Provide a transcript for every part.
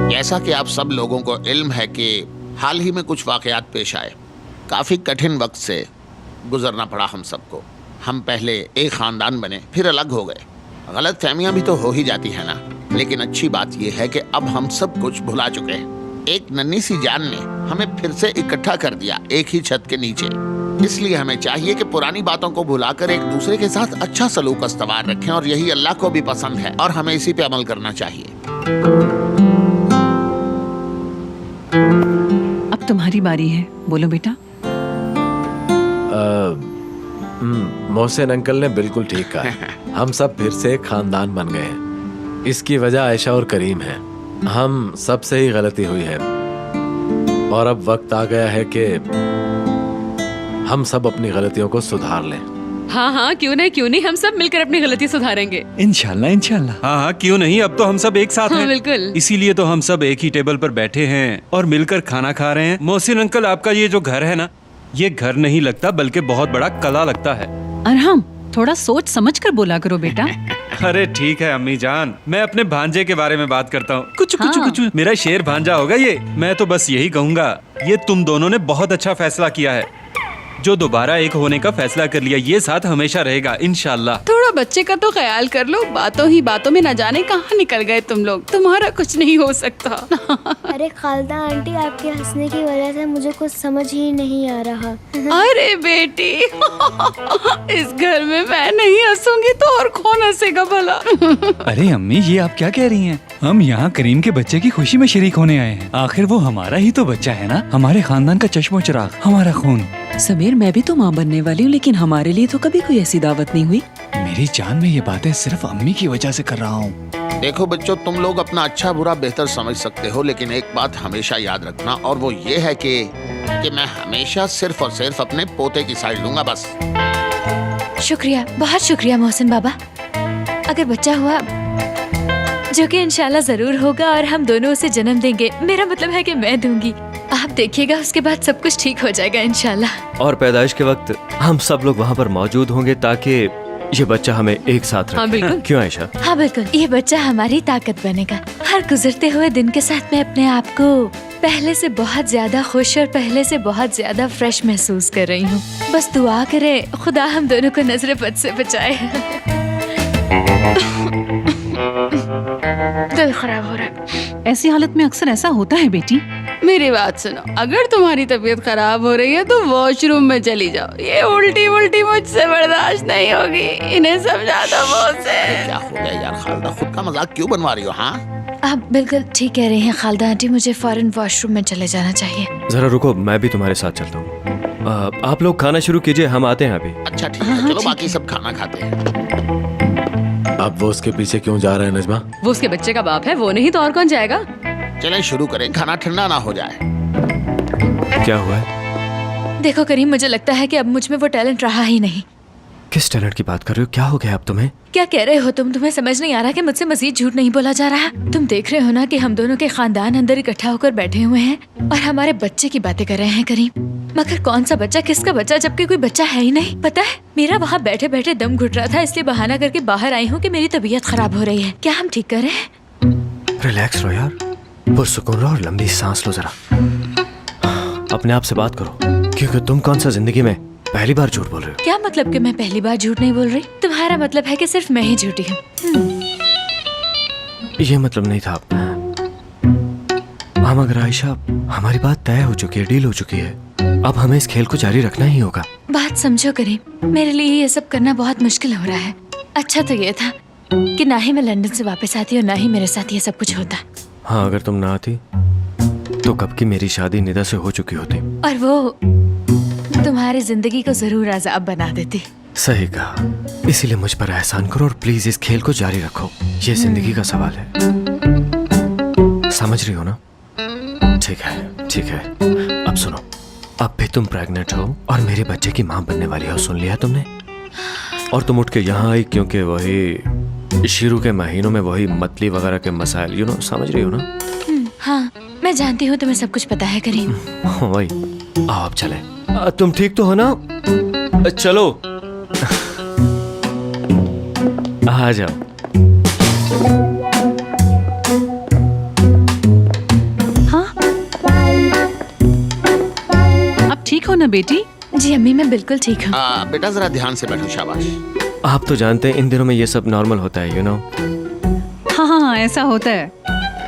जैसा कि आप सब लोगों को इल्म है कि हाल ही में कुछ वाकयात पेश आए, काफ़ी कठिन वक्त से गुजरना पड़ा हम सबको। हम पहले एक ख़ानदान बने, फिर अलग हो गए। गलत फहमियाँ भी तो हो ही जाती है ना, लेकिन अच्छी बात यह है कि अब हम सब कुछ भुला चुके हैं। एक नन्ही सी जान ने हमें फिर से इकट्ठा कर दिया एक ही छत के नीचे। इसलिए हमें चाहिए कि पुरानी बातों को भुलाकर एक दूसरे के साथ अच्छा सलूक अस्तवार रखें, और यही अल्लाह को भी पसंद है और हमें इसी पे अमल करना चाहिए। अब तुम्हारी बारी है, बोलो बेटा। मोहसिन अंकल ने बिल्कुल ठीक कहा। हम सब फिर से एक खानदान बन गए हैं। इसकी वजह आयशा और करीम है। हम सब से ही गलती हुई है और अब वक्त आ गया है कि हम सब अपनी गलतियों को सुधार लें। हाँ हाँ, क्यों नहीं, हम सब मिलकर अपनी गलती सुधारेंगे। इंशाल्लाह इंशाल्लाह। हाँ हाँ, क्यों नहीं, अब तो हम सब एक साथ हाँ, हैं। बिल्कुल। इसीलिए तो हम सब एक ही टेबल पर बैठे हैं और मिलकर खाना खा रहे हैं। मोहसिन अंकल, आपका ये जो घर है ना, ये घर नहीं लगता बल्कि बहुत बड़ा कला लगता है। अरहम, थोड़ा सोच समझ कर बोला करो बेटा। अरे ठीक है अम्मी जान, मैं अपने भांजे के बारे में बात करता हूँ। कुछ हाँ। मेरा शेर भांजा होगा ये। मैं तो बस यही कहूँगा, ये तुम दोनों ने बहुत अच्छा फैसला किया है। जो दोबारा एक होने का फैसला कर लिया, ये साथ हमेशा रहेगा इंशाल्लाह। थोड़ा बच्चे का तो ख्याल कर लो, बातों ही बातों में न जाने कहाँ निकल गए तुम लोग। तुम्हारा कुछ नहीं हो सकता। अरे खालदा आंटी, आपके हंसने की वजह से मुझे कुछ समझ ही नहीं आ रहा। अरे बेटी, इस घर में मैं नहीं हंसूंगी तो और कौन हंसेगा भला। अरे अम्मी, ये आप क्या कह रही हैं? हम यहाँ करीम के बच्चे की खुशी में शरीक होने आए हैं। आखिर वो हमारा ही तो बच्चा है ना, हमारे खानदान का चश्मो चिराग, हमारा खून। समीर, मैं भी तो माँ बनने वाली हूँ, लेकिन हमारे लिए तो कभी कोई ऐसी दावत नहीं हुई। मेरी जान, में ये बातें सिर्फ अम्मी की वजह से कर रहा हूँ। देखो बच्चों, तुम लोग अपना अच्छा बुरा बेहतर समझ सकते हो, लेकिन एक बात हमेशा याद रखना, और वो ये है कि मैं हमेशा सिर्फ और सिर्फ अपने पोते की साइड लूंगा, बस। शुक्रिया, बहुत शुक्रिया मोहसिन बाबा। अगर बच्चा हुआ, जो कि इंशाल्लाह जरूर होगा, और हम दोनों उसे जन्म देंगे, मेरा मतलब है कि मैं दूंगी, आप देखिएगा उसके बाद सब कुछ ठीक हो जाएगा इंशाल्लाह। और पैदाइश के वक्त हम सब लोग वहाँ पर मौजूद होंगे ताकि ये बच्चा हमें एक साथ रखे। हाँ बिल्कुल। क्यों आयशा? हाँ बिल्कुल, ये बच्चा हमारी ताकत बनेगा। हर गुजरते हुए दिन के साथ मैं अपने आप को पहले से बहुत ज्यादा खुश और पहले से बहुत ज्यादा फ्रेश महसूस कर रही हूँ। बस दुआ करे खुदा हम दोनों को नजर बद से बचाए। दिल खराब हो रहा है। ऐसी हालत में अक्सर ऐसा होता है बेटी। मेरी बात सुनो, अगर तुम्हारी तबीयत खराब हो रही है तो वॉशरूम में चली जाओ। ये उल्टी उल्टी मुझसे बर्दाश्त नहीं होगी, इन्हें समझा दो मोहसिन। क्या हो गया यार खालदा, खुद का मजाक क्यों बनवा रही हो? हाँ, आप बिल्कुल ठीक कह रही हैं खालदा आंटी, मुझे फौरन वॉशरूम में चले जाना चाहिए। जरा रुको, मैं भी तुम्हारे साथ चलता हूँ। आप लोग खाना शुरू कीजिए, हम आते हैं अभी। अच्छा ठीक है, चलो बाकी सब खाना खाते हैं। अब वो उसके पीछे क्यों जा रहा है नजमा? वो उसके बच्चे का बाप है, वो नहीं तो और कौन जाएगा? चलें शुरू करें, खाना ठंडा ना हो जाए। क्या हुआ है? देखो करीम, मुझे लगता है कि अब मुझ में वो टैलेंट रहा ही नहीं। किस टैलेंट की बात कर रहे हो? क्या हो गया अब तुम्हें? क्या कह रहे हो तुम? तुम्हें समझ नहीं आ रहा कि मुझसे मजीद झूठ नहीं बोला जा रहा? तुम देख रहे हो ना कि हम दोनों के खानदान अंदर इकट्ठा होकर बैठे हुए हैं और हमारे बच्चे की बातें कर रहे हैं करीम। मगर कौन सा बच्चा, किसका बच्चा, जबकि कोई बच्चा है ही नहीं। पता है, मेरा वहाँ बैठे बैठे दम घुट रहा था, इसलिए बहाना करके बाहर आई हूँ कि मेरी तबीयत खराब हो रही है। क्या हम ठीक कर रहे हैं? रिलैक्स रहो यार, पुरसुकून रहो और लंबी सांस लो। जरा अपने आप से बात करो, क्योंकि तुम कौन सा जिंदगी में पहली बार झूठ बोल रहे हो? क्या मतलब कि मैं पहली बार झूठ नहीं बोल रही? तुम्हारा मतलब है कि सिर्फ मैं ही झूठी हूँ? ये मतलब नहीं था। हाँ मगर आयशा, हमारी बात तय हो चुकी है, डील हो चुकी है। अब हमें इस खेल को जारी रखना ही होगा। बात समझो करीम, मेरे लिए ये सब करना बहुत मुश्किल हो रहा है। अच्छा तो ये था कि ना ही मैं लंदन से वापस आती और ना ही मेरे साथ ये सब कुछ होता। हाँ, अगर तुम ना आती तो कब की मेरी शादी निदा से हो चुकी होती और वो तुम्हारी जिंदगी को जरूर अज़ाब बना देती। सही कहा, इसीलिए मुझ पर एहसान करो और प्लीज इस खेल को जारी रखो। ये जिंदगी का सवाल है, समझ रही हो ना? ठीक है ठीक है। अब सुनो, अब भी तुम प्रेग्नेंट हो और मेरे बच्चे की माँ बनने वाली हो, सुन लिया तुमने? और तुम उठ के यहाँ आई क्योंकि वही शुरू के महीनों में वही मतली वगैरह के मसाइल, समझ रही हो ना? हाँ, मैं जानती हूँ तुम्हें सब कुछ पता है करीम। वही। आओ अब चले। तुम ठीक तो हो ना? चलो आ जाओ। अब ठीक हो ना बेटी? जी अम्मी, मैं बिल्कुल ठीक हूँ। बेटा जरा ध्यान से बैठो, शाबाश। आप तो जानते हैं इन दिनों में ये सब नॉर्मल होता है, यू नो। हाँ, ऐसा होता है।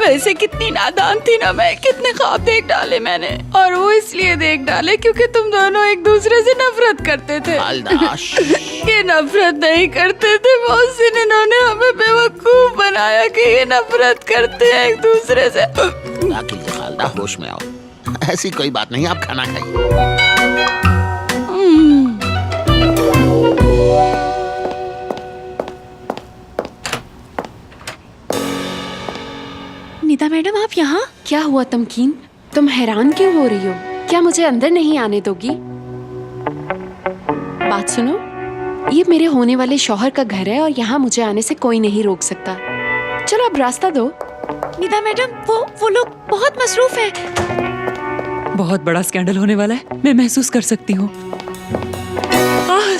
वैसे कितनी नादान थी ना मैं, कितने ख्वाब देख डाले मैंने, और वो इसलिए देख डाले क्योंकि तुम दोनों एक दूसरे से नफरत करते थे। हालदाश। ये नफरत नहीं करते थे मोहसिन, इन्होंने हमें बेवकूफ बनाया कि ये नफरत करते हैं एक दूसरे से। कीजिए खालदा, होश में आओ। ऐसी कोई बात नहीं, आप खाना खाइए। निदा मैडम, आप यहाँ? क्या हुआ तमकीन? तुम हैरान क्यों हो रही हो? क्या मुझे अंदर नहीं आने दोगी? बात सुनो, ये मेरे होने वाले शौहर का घर है और यहाँ मुझे आने से कोई नहीं रोक सकता। चलो अब रास्ता दो। निदा मैडम, वो लोग बहुत मसरूफ हैं। बहुत बड़ा स्कैंडल होने वाला है, मैं महसूस कर सकती हूँ।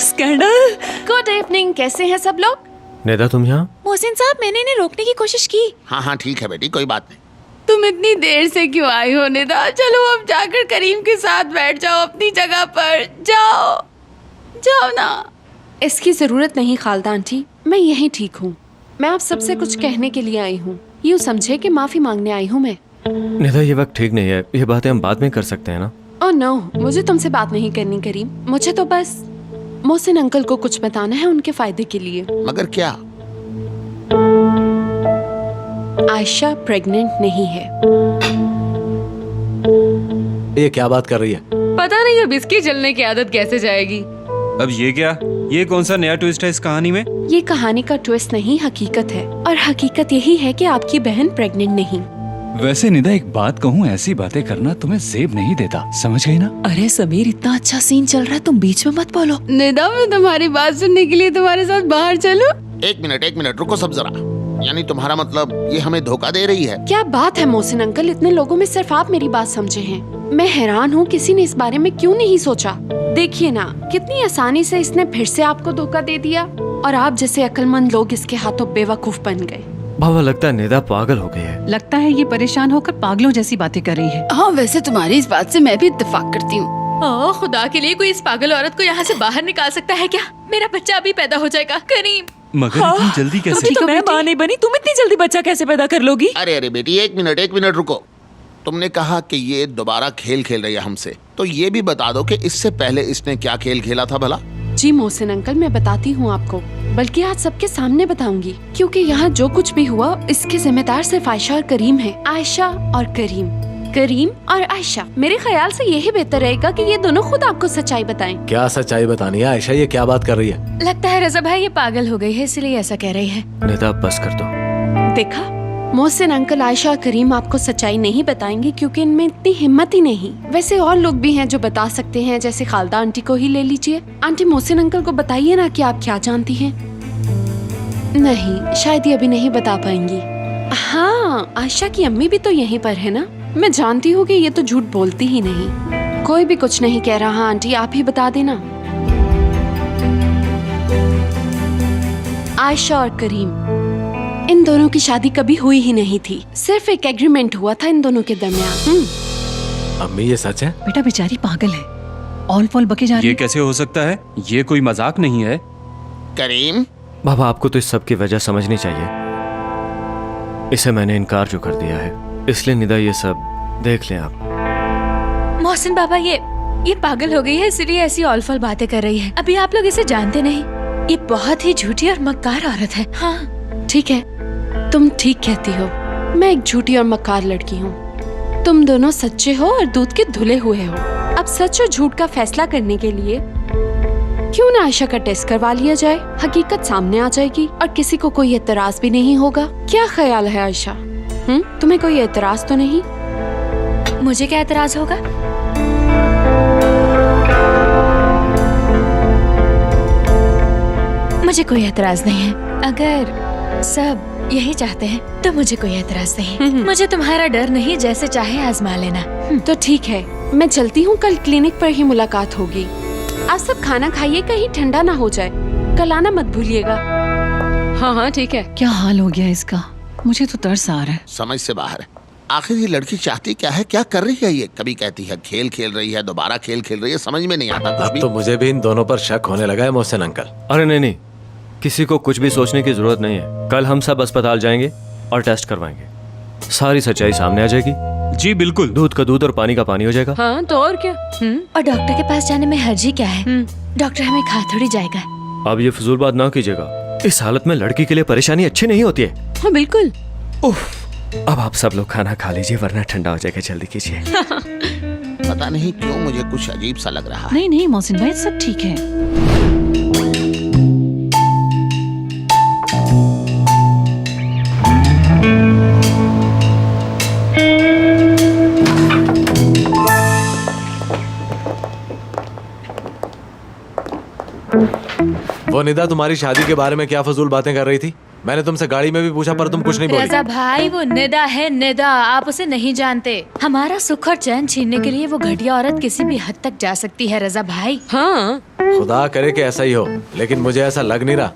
स्कैंडल। गुड इवनिंग, कैसे हैं सब लोग? निदा, तुम यहाँ? मोहसिन साहब, मैंने इन्हें रोकने की कोशिश की। हाँ ठीक है बेटी, कोई बात नहीं। तुम इतनी देर से क्यों आई हो निदा? चलो अब जाकर करीम के साथ बैठ जाओ अपनी जगह पर। जाओ ना। इसकी जरूरत नहीं खालदा आंटी, मैं यहीं ठीक हूँ। मैं आप सबसे कुछ कहने के लिए आई हूँ। यूँ समझे कि माफी मांगने आई हूँ मैं। निदा, ये वक्त ठीक नहीं है, ये बातें हम बाद में कर सकते हैं ना? ओह नो, मुझे तुमसे बात नहीं करनी करीम। मुझे तो बस मोहसिन अंकल को कुछ बताना है उनके फायदे के लिए। मगर क्या? आयशा प्रेग्नेंट नहीं है। ये क्या बात कर रही है? पता नहीं अब इसकी जलने की आदत कैसे जाएगी। अब ये क्या? ये कौन सा नया ट्विस्ट है इस कहानी में? ये कहानी का ट्विस्ट नहीं, हकीकत है। और हकीकत यही है कि आपकी बहन प्रेग्नेंट नहीं। वैसे निदा, एक बात कहूँ, ऐसी बातें करना तुम्हें जेब नहीं देता, समझ गई ना? अरे समीर, इतना अच्छा सीन चल रहा है, तुम बीच में मत बोलो। निदा, मैं तुम्हारी बात सुनने के लिए तुम्हारे साथ बाहर चलूं? एक मिनट रुको सब जरा। यानी तुम्हारा मतलब ये हमें धोखा दे रही है? क्या बात है मोहसिन अंकल, इतने लोगों में सिर्फ आप मेरी बात समझे हैं। मैं हैरान हूँ, किसी ने इस बारे में क्यों नहीं सोचा। देखिए ना, कितनी आसानी से इसने फिर से आपको धोखा दे दिया और आप जैसे अक्लमंद लोग इसके हाथों बेवकूफ बन गए। बाबा, लगता है निदा पागल हो गई है। लगता है ये परेशान होकर पागलों जैसी बातें कर रही है। हाँ, वैसे तुम्हारी इस बात से मैं भी इत्तेफाक करती हूँ। ओह खुदा के लिए, कोई इस पागल औरत को यहाँ से बाहर निकाल सकता है क्या? मेरा बच्चा अभी पैदा हो जाएगा। करीम, मगर इतनी जल्दी कैसे? तो मैं माँ नहीं बनी, तुम इतनी जल्दी बच्चा कैसे पैदा कर लोगी? अरे बेटी, एक मिनट रुको। तुमने कहा कि ये दोबारा खेल खेल रही है हमसे, तो ये भी बता दो कि इससे पहले इसने क्या खेल खेला था भला? जी मोहसिन अंकल, मैं बताती हूँ आपको, बल्कि आज सबके सामने बताऊंगी, क्योंकि यहाँ जो कुछ भी हुआ इसके जिम्मेदार सिर्फ आयशा और करीम है। आयशा और करीम और आयशा। मेरे ख्याल से यही बेहतर रहेगा कि ये दोनों खुद आपको सच्चाई बताएं। क्या सच्चाई बतानी है आयशा? ये क्या बात कर रही है? लगता है रज़ा भाई ये पागल हो गई है, इसलिए ऐसा कह रही है। निदा, बस कर दो। देखा, मोहसिन अंकल, आयशा और करीम आपको सच्चाई नहीं बताएंगे क्योंकि इनमें इतनी हिम्मत ही नहीं। वैसे और लोग भी हैं जो बता सकते हैं, जैसे खालदा आंटी को ही ले लीजिए। आंटी, मोहसिन अंकल को बताइए ना कि आप क्या जानती हैं। नहीं, शायद ये अभी नहीं बता पाएंगी। हाँ, आयशा की अम्मी भी तो यहीं पर है ना। मैं जानती हूँ कि ये तो झूठ बोलती ही नहीं। कोई भी कुछ नहीं कह रहा। आंटी, आप ही बता देना। आयशा और करीम, इन दोनों की शादी कभी हुई ही नहीं थी। सिर्फ एक एग्रीमेंट हुआ था इन दोनों के दरमियान। अम्मी, ये सच है? बेटा बेचारी पागल है, ऑल फॉल बके जा रही ये है। कैसे हो सकता है? ये कोई मजाक नहीं है। करीम, बाबा, आपको तो इस सब की वजह समझनी चाहिए। इसे मैंने इनकार जो कर दिया है, इसलिए निदा ये सब देख लें आप। मोहसिन बाबा, ये पागल हो गई है, इसलिए ऐसी ऑलफल बातें कर रही है। अभी आप लोग इसे जानते नहीं। ये बहुत ही झूठी और मक्कार औरत है। हाँ ठीक है, तुम ठीक कहती हो। मैं एक झूठी और मक्कार लड़की हूँ। तुम दोनों सच्चे हो और दूध के धुले हुए हो। अब सच और झूठ का फैसला करने के लिए क्यों ना आयशा का टेस्ट करवा लिया जाए। हकीकत सामने आ जाएगी और किसी को कोई एतराज भी नहीं होगा। क्या ख्याल है आयशा? तुम्हें कोई एतराज तो नहीं? मुझे क्या एतराज होगा? मुझे कोई एतराज नहीं है। अगर सब यही चाहते हैं तो मुझे कोई एतराज नहीं। मुझे तुम्हारा डर नहीं, जैसे चाहे आजमा लेना। तो ठीक है, मैं चलती हूँ। कल क्लिनिक पर ही मुलाकात होगी। आप सब खाना खाइए, कहीं ठंडा ना हो जाए। कल आना मत भूलिएगा। हाँ हाँ ठीक है। क्या हाल हो गया इसका, मुझे तो तरस आ रहा है। समझ से बाहर है। आखिर ये लड़की चाहती क्या है, क्या कर रही है ये? कभी कहती है खेल खेल रही है, दोबारा खेल खेल रही है, समझ में नहीं आता कुछ अब भी। तो मुझे भी इन दोनों पर शक होने लगा है मोहसिन अंकल। अरे नहीं नहीं, किसी को कुछ भी सोचने की जरूरत नहीं है। कल हम सब अस्पताल जाएंगे और टेस्ट करवाएंगे, सारी सच्चाई सामने आ जाएगी। जी बिल्कुल। दूध का दूध और पानी का पानी हो जाएगा। हाँ तो और क्या। और डॉक्टर के पास जाने में हर्जी क्या है? डॉक्टर हमें खा थोड़ी जाएगा। अब ये फजूल बात ना कीजिएगा। इस हालत में लड़की के लिए परेशानी अच्छी नहीं होती है। हाँ बिल्कुल। उफ, अब आप सब लोग खाना खा लीजिए वरना ठंडा हो जाएगा। जल्दी कीजिए। पता नहीं क्यों मुझे कुछ अजीब सा लग रहा है। नहीं नहीं मोहसिन भाई, सब ठीक है। वो निदा तुम्हारी शादी के बारे में क्या फजूल बातें कर रही थी? मैंने तुमसे गाड़ी में भी पूछा पर तुम कुछ नहीं बोली। रजा भाई, वो निदा है निदा, आप उसे नहीं जानते। हमारा सुख और चैन छीनने के लिए वो घटिया औरत किसी भी हद तक जा सकती है रजा भाई। हाँ खुदा करे कि ऐसा ही हो, लेकिन मुझे ऐसा लग नहीं रहा।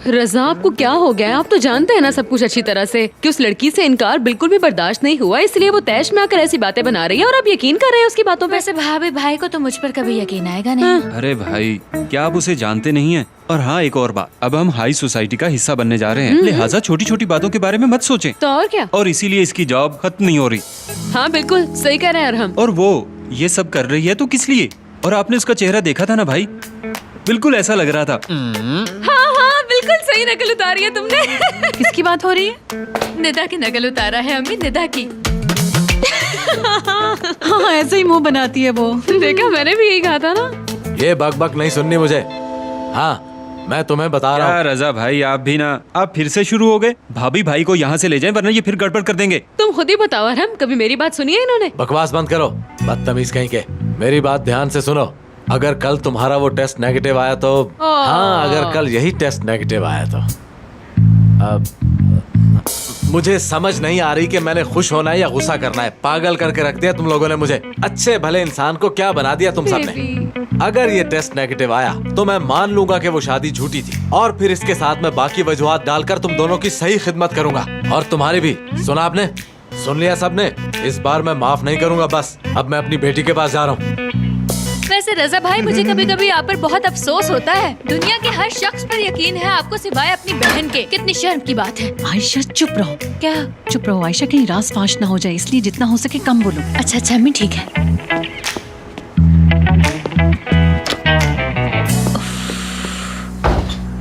रजा, आपको क्या हो गया? आप तो जानते हैं ना सब कुछ अच्छी तरह से कि उस लड़की से इनकार बिल्कुल भी बर्दाश्त नहीं हुआ, इसलिए वो तैश में आकर ऐसी बातें बना रही है और आप यकीन कर रहे हैं उसकी बातों पे। वैसे भाभी भाई को तो मुझ पर कभी यकीन आएगा नहीं। अरे भाई, क्या आप उसे जानते नहीं हैं? और हाँ, एक और बात, अब हम हाई सोसाइटी का हिस्सा बनने जा रहे हैं, लिहाजा छोटी छोटी बातों के बारे में मत सोचें। तो और क्या। और इसीलिए इसकी जॉब खत्म नहीं हो रही। हाँ बिल्कुल सही कह रहे हैं अरहम। और वो ये सब कर रही है तो किस लिए? और आपने उसका चेहरा देखा था ना भाई, बिल्कुल ऐसा लग रहा था। हाँ बिल्कुल सही नकल उतारी है तुमने। किसकी बात हो रही है? निदा की नकल उतारा है अम्मी, निदा की। हाँ ऐसे ही मुंह बनाती है वो। देखा, मैंने भी यही कहा था ना। ये बक बक नहीं सुननी मुझे। हाँ मैं तुम्हें बता रहा क्या हूँ। रजा भाई, आप भी ना, आप फिर से शुरू हो गए। भाभी भाई को यहाँ से ले जाएं वरना ये फिर गड़बड़ कर देंगे। तुम खुद ही बताओ अरहम, कभी मेरी बात सुनी है इन्होंने? बकवास बंद करो, बदतमीज कहीं के। मेरी बात ध्यान से सुनो। अगर कल तुम्हारा वो टेस्ट नेगेटिव आया तो, हाँ अगर कल यही टेस्ट नेगेटिव आया तो, अब मुझे समझ नहीं आ रही कि मैंने खुश होना है या गुस्सा करना है। पागल करके रख दिया तुम लोगों ने मुझे। अच्छे भले इंसान को क्या बना दिया तुम सबने। अगर ये टेस्ट नेगेटिव आया तो मैं मान लूंगा कि वो शादी झूठी थी, और फिर इसके साथ मैं बाकी वजूहात डालकर तुम दोनों की सही खिदमत करूंगा, और तुम्हारी भी। सुना आपने? सुन लिया सबने? इस बार मैं माफ नहीं करूंगा। बस अब मैं अपनी बेटी के पास जा रहा हूँ। वैसे रजा भाई, मुझे कभी कभी आप पर बहुत अफसोस होता है। दुनिया के हर शख्स पर यकीन है आपको सिवाय अपनी बहन के। कितनी शर्म की बात है। आयशा चुप रहो। क्या? चुप रहो आयशा, कहीं राज फाश ना हो जाए, इसलिए जितना हो सके कम बोलो। अच्छा अच्छा अम्मी ठीक है।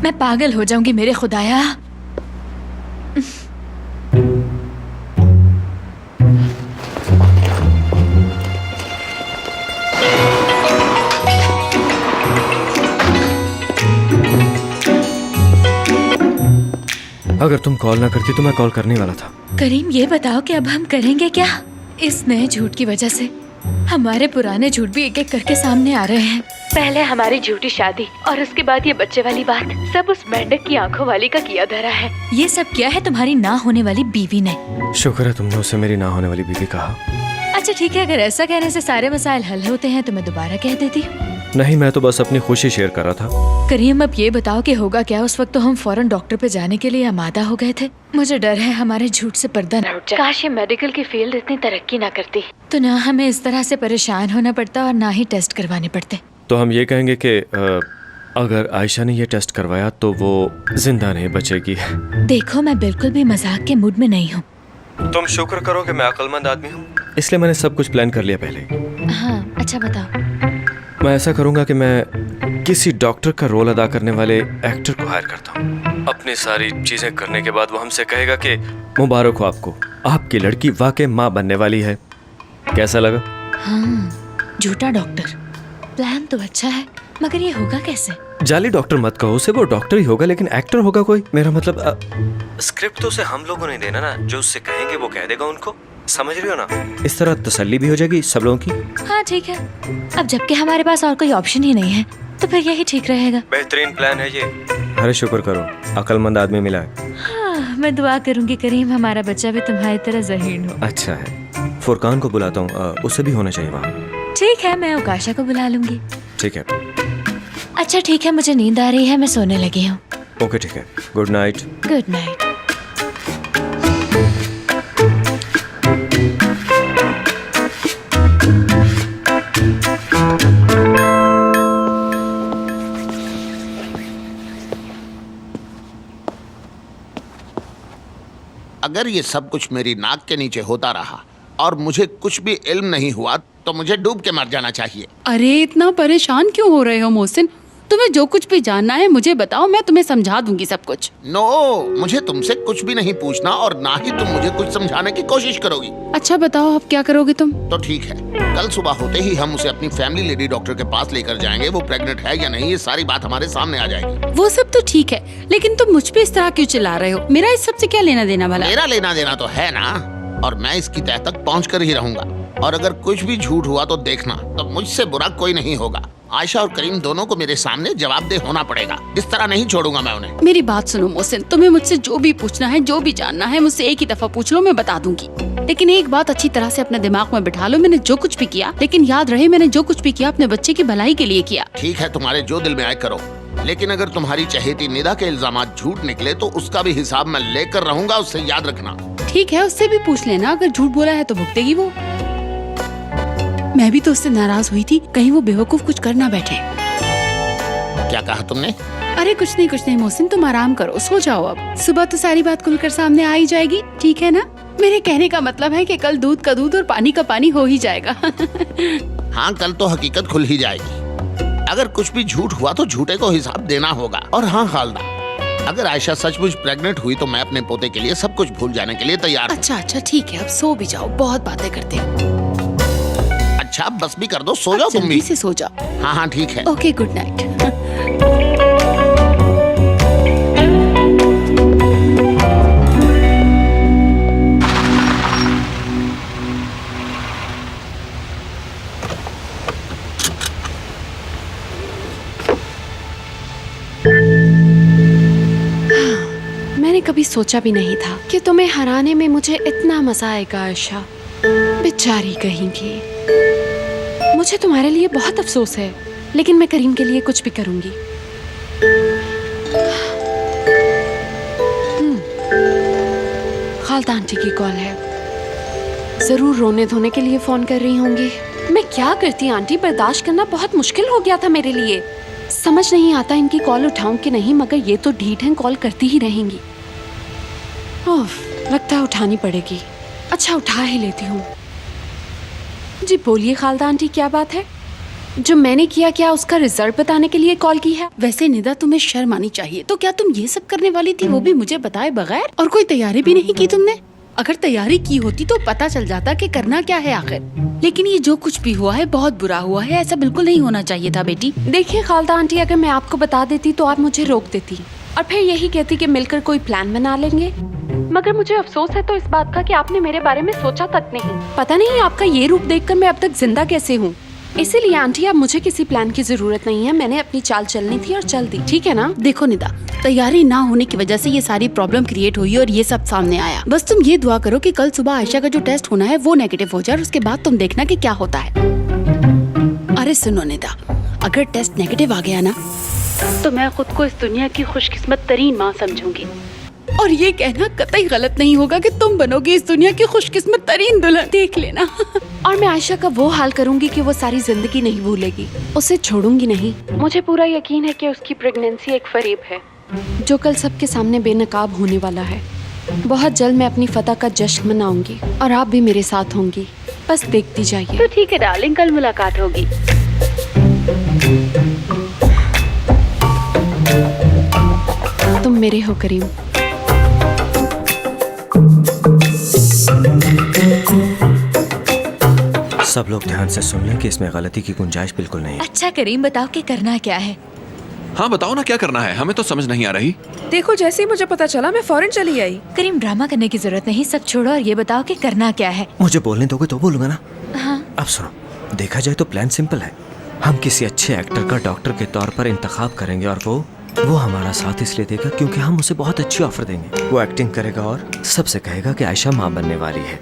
मैं पागल हो जाऊंगी मेरे खुदाया। अगर तुम कॉल ना करती तो मैं कॉल करने वाला था। करीम, ये बताओ कि अब हम करेंगे क्या? इस नए झूठ की वजह से हमारे पुराने झूठ भी एक एक करके सामने आ रहे हैं। पहले हमारी झूठी शादी और उसके बाद ये बच्चे वाली बात, सब उस मेंढक की आंखों वाली का किया धरा है। ये सब क्या है तुम्हारी ना होने वाली बीवी ने। शुक्र है तुमने उसे मेरी ना होने वाली बीवी कहा। अच्छा ठीक है, अगर ऐसा कहने से सारे मसाइल हल होते हैं तो मैं दोबारा कह देती हूँ। नहीं, मैं तो बस अपनी खुशी शेयर कर रहा था। करीम, अब ये बताओ कि होगा क्या? उस वक्त तो हम फौरन डॉक्टर पे जाने के लिए आमादा हो गए थे। मुझे डर है हमारे झूठ से पर्दा न उठ जाए। काश ये मेडिकल की फील्ड इतनी तरक्की ना करती तो ना हमें इस तरह से परेशान होना पड़ता और ना ही टेस्ट करवाने पड़ते। तो हम ये कहेंगे कि अगर आयशा ने ये टेस्ट करवाया तो वो जिंदा नहीं बचेगी। देखो, मैं बिल्कुल भी मजाक के मूड में नहीं हूँ। तुम शुक्र करो कि मैं अक्लमंद आदमी हूँ, इसलिए मैंने सब कुछ प्लान कर लिया पहले। हाँ अच्छा बताओ। मैं ऐसा करूंगा कि मैं किसी डॉक्टर का रोल अदा करने वाले एक्टर को हायर करता हूँ। अपनी सारी चीजें करने के बाद वो हमसे कहेगा कि मुबारक हो आपको, आपकी लड़की वाकई माँ बनने वाली है। कैसा लगा? हाँ, झूठा डॉक्टर, प्लान तो अच्छा है, मगर ये होगा कैसे? जाली डॉक्टर मत कहो उसे, वो डॉक्टर ही होगा लेकिन एक्टर होगा कोई। मेरा मतलब स्क्रिप्ट तो उसे हम लोगों ने देना ना, जो उससे कहेंगे वो कह देगा उनको। समझ रही हो ना? इस तरह तसल्ली भी हो जाएगी सब लोगों की। हाँ ठीक है, अब जबकि हमारे पास और कोई ऑप्शन ही नहीं है तो फिर यही ठीक रहेगा। बेहतरीन प्लान है ये। अरे शुक्र करो, अक्लमंद आदमी मिला है। हाँ, मैं दुआ करूंगी करीम हमारा बच्चा भी तुम्हारी तरह ज़हीन हो। अच्छा है, फुरकान को बुलाता हूँ, उसे भी होना चाहिए वहाँ। ठीक है, मैं उकाशा को बुला लूंगी। ठीक है। अच्छा ठीक है, मुझे नींद आ रही है, मैं सोने लगी हूँ। ओके ठीक है, गुड नाइट। Good night. अगर ये सब कुछ मेरी नाक के नीचे होता रहा और मुझे कुछ भी इल्म नहीं हुआ तो मुझे डूब के मर जाना चाहिए। अरे इतना परेशान क्यों हो रहे हो मोहसिन? तुम्हें जो कुछ भी जानना है मुझे बताओ, मैं तुम्हें समझा दूंगी सब कुछ। नो, मुझे तुमसे कुछ भी नहीं पूछना और ना ही तुम मुझे कुछ समझाने की कोशिश करोगी। अच्छा बताओ, अब क्या करोगे तुम? तो ठीक है, कल सुबह होते ही हम उसे अपनी फैमिली लेडी डॉक्टर के पास लेकर जाएंगे। वो प्रेग्नेंट है या नहीं, ये सारी बात हमारे सामने आ जाएगी। वो सब तो ठीक है, लेकिन तुम मुझ पे इस तरह क्यों चिल्ला रहे हो? मेरा इस सब से क्या लेना देना भला? मेरा लेना देना तो है ना, और मैं इसकी तह तक पहुँच कर ही रहूंगा। और अगर कुछ भी झूठ हुआ तो देखना, तो मुझसे बुरा कोई नहीं होगा। आयशा और करीम दोनों को मेरे सामने जवाबदेह होना पड़ेगा। इस तरह नहीं छोड़ूंगा मैं उन्हें। मेरी बात सुनो मोहसिन, तुम्हें मुझसे जो भी पूछना है, जो भी जानना है, मुझसे एक ही दफा पूछ लो, मैं बता दूंगी। लेकिन एक बात अच्छी तरह से अपने दिमाग में बिठा लो, मैंने जो कुछ भी किया, लेकिन याद रहे मैंने जो कुछ भी किया अपने बच्चे की भलाई के लिए किया। ठीक है, तुम्हारे जो दिल में आए करो, लेकिन अगर तुम्हारी चहेती निदा के इल्जामात झूठ निकले तो उसका भी हिसाब मैं लेकर रहूंगा, उससे याद रखना। ठीक है, उससे भी पूछ लेना, अगर झूठ बोला है तो भुगतेगी वो। मैं भी तो उससे नाराज हुई थी, कहीं वो बेवकूफ कुछ कर ना बैठे। क्या कहा तुमने? अरे कुछ नहीं मोहसिन, तुम आराम करो, सो जाओ अब। सुबह तो सारी बात खुलकर सामने आ ही जाएगी, ठीक है ना? मेरे कहने का मतलब है कि कल दूध का दूध और पानी का पानी हो ही जाएगा। हाँ, कल तो हकीकत खुल ही जाएगी। अगर कुछ भी झूठ हुआ तो झूठे को हिसाब देना होगा। और हाँ खालदा, अगर आयशा सचमुच प्रेग्नेंट हुई तो मैं अपने पोते के लिए सब कुछ भूल जाने के लिए तैयार हूँ। अच्छा ठीक है, अब सो भी जाओ, बहुत बातें करते हैं। अच्छा बस भी कर दो, सो जाओ तुम भी। जल्दी से सो जाओ। हाँ ठीक है। Okay, good night. मैंने कभी सोचा भी नहीं था कि तुम्हें हराने में मुझे इतना मजा आएगा आयशा। बेचारी कहेंगी। मुझे तुम्हारे लिए बहुत अफसोस है, लेकिन मैं करीम के लिए कुछ भी करूंगी। खालदा आंटी की कॉल है, जरूर रोने धोने के लिए फोन कर रही होंगी। मैं क्या करती आंटी, बर्दाश्त करना बहुत मुश्किल हो गया था मेरे लिए। समझ नहीं आता इनकी कॉल उठाऊं कि नहीं, मगर ये तो ढीठ हैं, कॉल करती ही रहेंगी। लगता है उठानी पड़ेगी। अच्छा उठा ही लेती हूँ। जी बोलिए खालदा आंटी, क्या बात है? जो मैंने किया क्या उसका रिजल्ट बताने के लिए कॉल की है? वैसे निदा तुम्हें शर्म आनी चाहिए, तो क्या तुम ये सब करने वाली थी, वो भी मुझे बताए बगैर? और कोई तैयारी भी नहीं की तुमने? अगर तैयारी की होती तो पता चल जाता कि करना क्या है आखिर। लेकिन ये जो कुछ भी हुआ है बहुत बुरा हुआ है, ऐसा बिल्कुल नहीं होना चाहिए था बेटी। देखिए खालदा आंटी, अगर मैं आपको बता देती तो आप मुझे रोक देती और फिर यही कहती कि मिलकर कोई प्लान बना लेंगे। मगर मुझे अफसोस है तो इस बात का कि आपने मेरे बारे में सोचा तक नहीं। पता नहीं आपका ये रूप देखकर मैं अब तक जिंदा कैसे हूँ। इसीलिए आंटी अब मुझे किसी प्लान की जरूरत नहीं है, मैंने अपनी चाल चलनी थी और चल दी, ठीक है ना? देखो निदा, तैयारी ना होने की वजह से ये सारी प्रॉब्लम क्रिएट हुई और ये सब सामने आया। बस तुम ये दुआ करो कि कल सुबह आयशा का जो टेस्ट होना है वो नेगेटिव हो जाए और उसके बाद तुम देखना कि क्या होता है। अरे सुनो निदा, अगर टेस्ट नेगेटिव आ गया ना तो मैं खुद को इस दुनिया की खुशकिस्मत तरीन माँ समझूंगी। और ये कहना कतई गलत नहीं होगा कि तुम बनोगी इस दुनिया की खुशकिस्मत तरीन दुल्हन, देख लेना। और मैं आयशा का वो हाल करूंगी कि वो सारी जिंदगी नहीं भूलेगी, उसे छोड़ूंगी नहीं। मुझे पूरा यकीन है कि उसकी प्रेगनेंसी एक फरेब है जो कल सबके सामने बेनकाब होने वाला है। बहुत जल्द मैं अपनी फतह का जश्न मनाऊंगी और आप भी मेरे साथ होंगी, बस देखती जाइए। तो ठीक है डार्लिंग, कल मुलाकात होगी। तुम मेरे हो करीम। सब लोग ध्यान से सुन लें कि इसमें गलती की गुंजाइश बिल्कुल नहीं है। अच्छा करीम, बताओ कि करना क्या है? हाँ बताओ ना, क्या करना है? हमें तो समझ नहीं आ रही। देखो जैसे ही मुझे पता चला मैं फौरन चली आई। करीम ड्रामा करने की जरूरत नहीं, सब छोड़ो और ये बताओ कि करना क्या है। मुझे बोलने दोगे तो बोलूंगा ना। हाँ। अब सुनो, देखा जाए तो प्लान सिंपल है। हम किसी अच्छे एक्टर का डॉक्टर के तौर पर इंतखाब करेंगे और वो हमारा साथ इसलिए देगा क्योंकि हम उसे बहुत अच्छी ऑफर देंगे। वो एक्टिंग करेगा और सबसे कहेगा कि आयशा माँ बनने वाली है।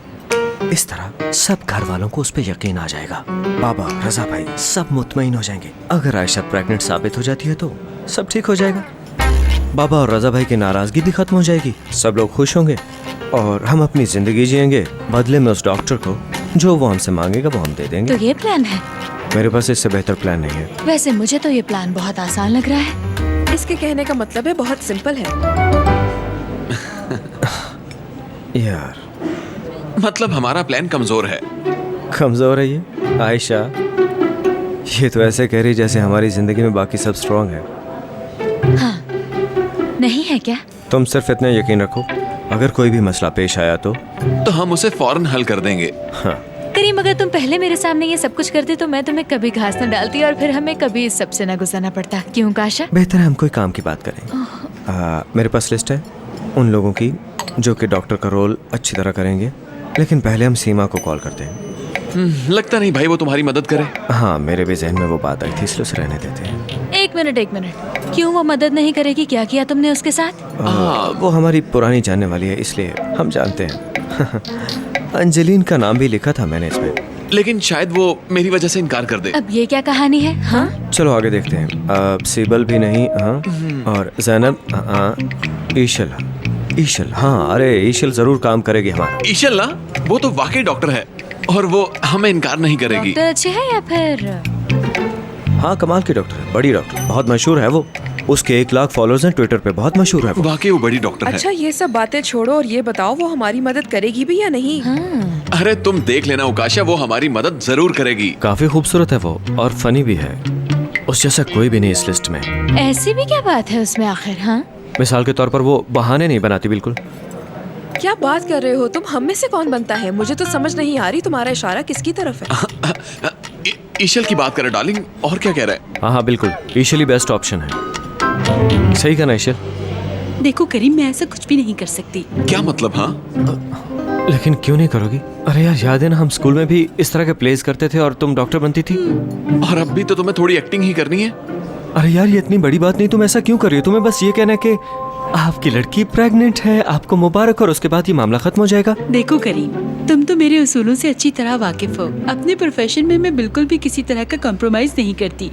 इस तरह सब घर वालों को उस पर यकीन आ जाएगा। बाबा, रजा भाई सब मुतमईन हो जाएंगे। अगर आयशा प्रेग्नेंट साबित हो जाती है तो सब ठीक हो जाएगा। बाबा और रजा भाई की नाराजगी भी खत्म हो जाएगी, सब लोग खुश होंगे और हम अपनी जिंदगी जिएंगे। बदले में उस डॉक्टर को जो वो हमसे मांगेगा वो हम दे देंगे। तो ये प्लान है? मेरे पास इससे बेहतर प्लान नहीं है। वैसे मुझे तो ये प्लान बहुत आसान लग रहा है। इसके कहने का मतलब है बहुत सिंपल है। यार, मतलब हमारा प्लान कमजोर है। कमजोर है ये? आयशा, ये तो ऐसे कह रही जैसे हमारी जिंदगी में बाकी सब स्ट्रांग है। हाँ, नहीं है क्या? तुम सिर्फ इतना यकीन रखो, अगर कोई भी मसला पेश आया तो हम उसे फौरन हल कर देंगे। हाँ। करीम, अगर तुम पहले मेरे सामने ये सब कुछ करते तो मैं तुम्हें कभी घास न डालती और फिर हमें कभी इस सबसे न गुजरना पड़ता। क्यों काशा? बेहतर है हम कोई काम की बात करें। मेरे पास लिस्ट है उन लोगों की जो कि डॉक्टर का रोल अच्छी तरह करेंगे, लेकिन पहले हम सीमा को कॉल करते हैं। लगता नहीं भाई वो तुम्हारी मदद करे। हाँ, मेरे भी जहन में वो बात आई थी, इसलिए उसे रहने देते हैं। एक मिनट, क्यों वो मदद नहीं करेगी? क्या किया तुमने उसके साथ? वो हमारी पुरानी जानने वाली है, इसलिए हम जानते हैं। अंजलीन का नाम भी लिखा था मैंने इसमें, लेकिन शायद वो मेरी वजह से इनकार कर दे। अब ये क्या कहानी है? हाँ, चलो आगे देखते हैं। सीबल भी नहीं, हाँ, और जैनब, हाँ, ईशल, हाँ, अरे ईशल जरूर काम करेगी हमारा। ईशल ना, वो तो वाकई डॉक्टर है और वो हमें इनकार नहीं करेगी। डॉक्टर अच्छे है या फिर? हाँ, कमाल की डॉक्टर है, बड़ी डॉक्टर, बहुत मशहूर है वो। उसके 1 लाख फॉलोअर्स हैं ट्विटर पे, बहुत मशहूर है वो। वाकई वो बड़ी डॉक्टर है। अच्छा, ये सब बातें छोड़ो और ये बताओ वो हमारी मदद करेगी भी या नहीं? हाँ। अरे तुम देख लेना उकाशा, वो हमारी मदद जरूर करेगी। काफी खूबसूरत है वो और फनी भी है, उस जैसा कोई भी नहीं इस लिस्ट में। ऐसी भी क्या बात है उसमें आखिर? हाँ, मिसाल के तौर पर वो बहाने नहीं बनाती बिल्कुल। क्या बात कर रहे हो तुम? हम में से कौन बनता है? मुझे तो समझ नहीं आ रही तुम्हारा इशारा किसकी तरफ है। ईशल की बात करे डार्लिंग, और क्या कह रहा है? हाँ हाँ बिल्कुल, ईशल ही बेस्ट ऑप्शन है। सही कहना ईशल। देखो करीम, मैं ऐसा कुछ भी नहीं कर सकती। क्या मतलब? हाँ, लेकिन क्यों नहीं करोगी? अरे यार, याद है ना हम स्कूल में भी इस तरह के प्लेस करते थे और तुम डॉक्टर बनती थी। और अब भी तो तुम्हें थोड़ी एक्टिंग ही करनी है। अरे यार, ये इतनी बड़ी बात नहीं, तुम ऐसा क्यों कर रही हो? तुम्हें बस ये कहना है कि आपकी लड़की प्रेग्नेंट है, आपको मुबारक, और उसके बाद ये मामला खत्म हो जाएगा। देखो करीम, तुम तो मेरे उसूलों से अच्छी तरह वाकिफ हो। अपने प्रोफेशन में मैं बिल्कुल भी किसी तरह का कॉम्प्रोमाइज नहीं करती।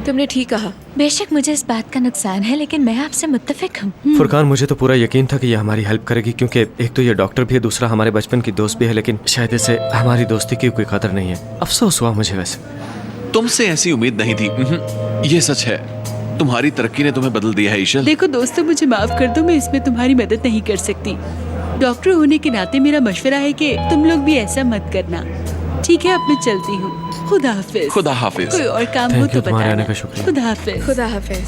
तुमने ठीक कहा। बेशक मुझे इस बात का नुकसान है, लेकिन मैं आपसे मुत्तफिक हूँ। फुरकान, मुझे तो पूरा यकीन था कि ये हमारी हेल्प करेगी, क्योंकि एक तो ये डॉक्टर भी है, दूसरा हमारे बचपन की दोस्त भी है, लेकिन शायद इसे हमारी दोस्ती की कोई कदर नहीं है। अफसोस हुआ मुझे वैसे। तुमसे ऐसी उम्मीद नहीं थी। ये सच है, तुम्हारी तरक्की ने तुम्हें बदल दिया है ईशल। देखो दोस्तों, मुझे माफ कर दो, मैं इसमें तुम्हारी मदद नहीं कर सकती। डॉक्टर होने के नाते मेरा मशवरा है कि तुम लोग भी ऐसा मत करना। ठीक है, अब मैं चलती हूँ। खुदा हाफिज। खुदा हाफिज। कोई और काम हो Thank तो you, तुम्हारे आने बताना। का शुक्रिया। खुदा हाफिज। खुदा हाफिज।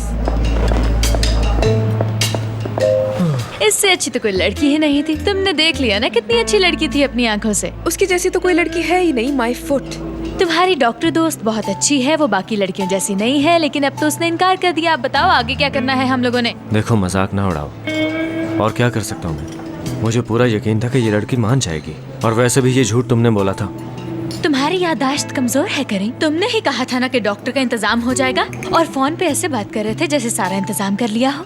इससे अच्छी तो कोई लड़की ही नहीं थी। तुमने देख लिया ना कितनी अच्छी लड़की थी अपनी आंखों से। उसकी जैसी तो कोई लड़की है ही नहीं। My foot. तुम्हारी डॉक्टर दोस्त बहुत अच्छी है, वो बाकी लड़कियों जैसी नहीं है, लेकिन अब तो उसने इनकार कर दिया। अब बताओ आगे क्या करना है हम लोगों ने? देखो, मजाक ना उड़ाओ, और क्या कर सकता हूँ मैं? मुझे पूरा यकीन था कि ये लड़की मान जाएगी, और वैसे भी ये झूठ तुमने बोला था। तुम्हारी याददाश्त कमजोर है करीम। तुमने ही कहा था ना कि डॉक्टर का इंतजाम हो जाएगा, और फोन पे ऐसे बात कर रहे थे जैसे सारा इंतजाम कर लिया हो।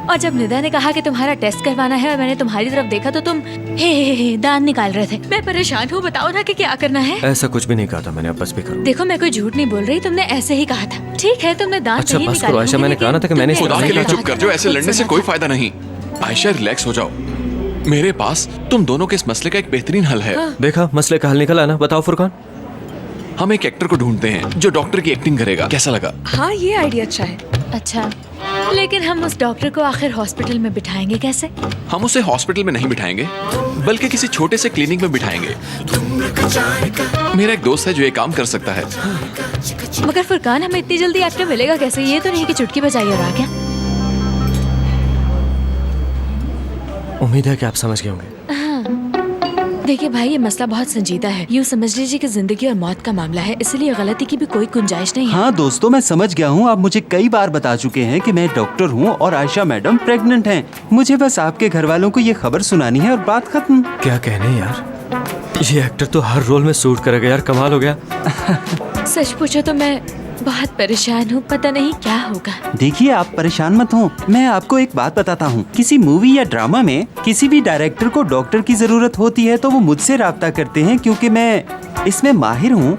और जब निदा ने कहा कि तुम्हारा टेस्ट करवाना है और मैंने तुम्हारी तरफ देखा तो तुम हे दांत निकाल रहे थे। मैं परेशान हूँ, बताओ ना कि क्या करना है। ऐसा कुछ भी नहीं कहा था मैंने, अब बस भी करो। देखो, मैं कोई झूठ नहीं बोल रही, तुमने ऐसे ही कहा था। ठीक है, तुमने दांत अच्छा, नहीं बस निकाले करो आयशा, होंगे, मैंने कहा ना था कि मैंने तुमने खुदा के लिए ऐसे चुप कर जाओ, ऐसे खुद लड़ने से सुना कोई था। फायदा नहीं। आयशा, रिलैक्स हो जाओ। मेरे पास तुम दोनों के इस मसले का एक बेहतरीन हल है। देखा, मसले का हल निकला ना। बताओ फुरकान। हम एक एक्टर को ढूंढते हैं जो डॉक्टर की एक्टिंग करेगा। कैसा लगा? हाँ, ये आइडिया अच्छा है। अच्छा, लेकिन हम उस डॉक्टर को आखिर हॉस्पिटल में बिठाएंगे कैसे? हम उसे हॉस्पिटल में नहीं बिठाएंगे, बल्कि किसी छोटे से क्लिनिक में बिठाएंगे। मेरा एक दोस्त है जो ये काम कर सकता है। मगर फुरकान, हमें इतनी जल्दी एक्टर मिलेगा कैसे? ये तो नहीं कि चुटकी बजाई और आ गया। उम्मीद है कि आप समझ गए होंगे। देखिए भाई, ये मसला बहुत संजीदा है। यूँ समझ लीजिए कि जिंदगी और मौत का मामला है, इसलिए गलती की भी कोई गुंजाइश नहीं है। हाँ दोस्तों, मैं समझ गया हूँ। आप मुझे कई बार बता चुके हैं कि मैं डॉक्टर हूँ और आयशा मैडम प्रेग्नेंट हैं। मुझे बस आपके घर वालों को ये खबर सुनानी है और बात खत्म। क्या कहने यार, ये एक्टर तो हर रोल में सूट करेगा यार, कमाल हो गया। सच पूछो तो मैं बहुत परेशान हूँ, पता नहीं क्या होगा। देखिए, आप परेशान मत हो, मैं आपको एक बात बताता हूँ। किसी मूवी या ड्रामा में किसी भी डायरेक्टर को डॉक्टर की जरूरत होती है तो वो मुझसे राब्ता करते हैं, क्योंकि मैं इसमें माहिर हूँ।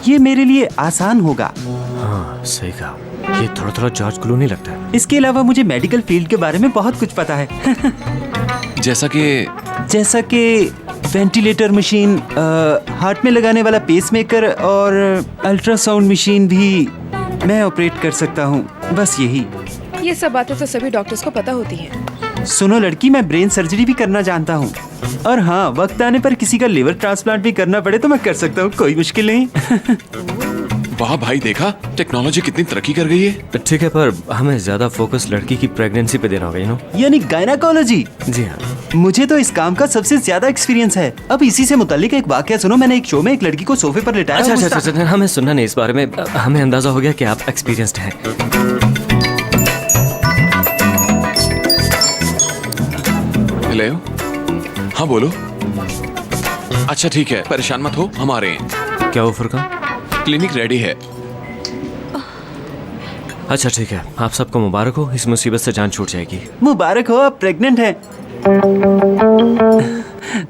ये मेरे लिए आसान होगा। हाँ सही कहा, ये थोड़ा थोड़ा जॉर्ज क्लूनी लगता है। इसके अलावा मुझे मेडिकल फील्ड के बारे में बहुत कुछ पता है। जैसा कि वेंटिलेटर मशीन, हार्ट में लगाने वाला पेसमेकर और अल्ट्रासाउंड मशीन भी मैं ऑपरेट कर सकता हूँ। बस यही। ये सब बातें तो सभी डॉक्टर्स को पता होती हैं। सुनो लड़की, मैं ब्रेन सर्जरी भी करना जानता हूँ। और हाँ, वक्त आने पर किसी का लिवर ट्रांसप्लांट भी करना पड़े तो मैं कर सकता हूँ, कोई मुश्किल नहीं। वाह भाई, देखा टेक्नोलॉजी कितनी तरक्की कर गई है। ठीक है, पर हमें ज्यादा फोकस लड़की की प्रेगनेंसी पे देना होगा, यू नो। यानी गायनाकोलॉजी? जी हाँ। मुझे तो इस काम का सबसे ज्यादा एक्सपीरियंस है। अब इसी से मुताल्लिक एक वाकया सुनो। मैंने एक शो में एक लड़की को सोफे पर लिटाया। अच्छा, हमें सुनना नहीं इस बारे में। हमें अंदाजा हो गया कि आप एक्सपीरियंस्ड हैं। हेलो, हाँ बोलो। अच्छा ठीक है, परेशान मत हो, हम आ रहे हैं। क्या हो फुरकान? क्लिनिक रेडी है। अच्छा ठीक है, आप सबको मुबारक हो, इस मुसीबत से जान छूट जाएगी। मुबारक हो, आप प्रेग्नेंट हैं।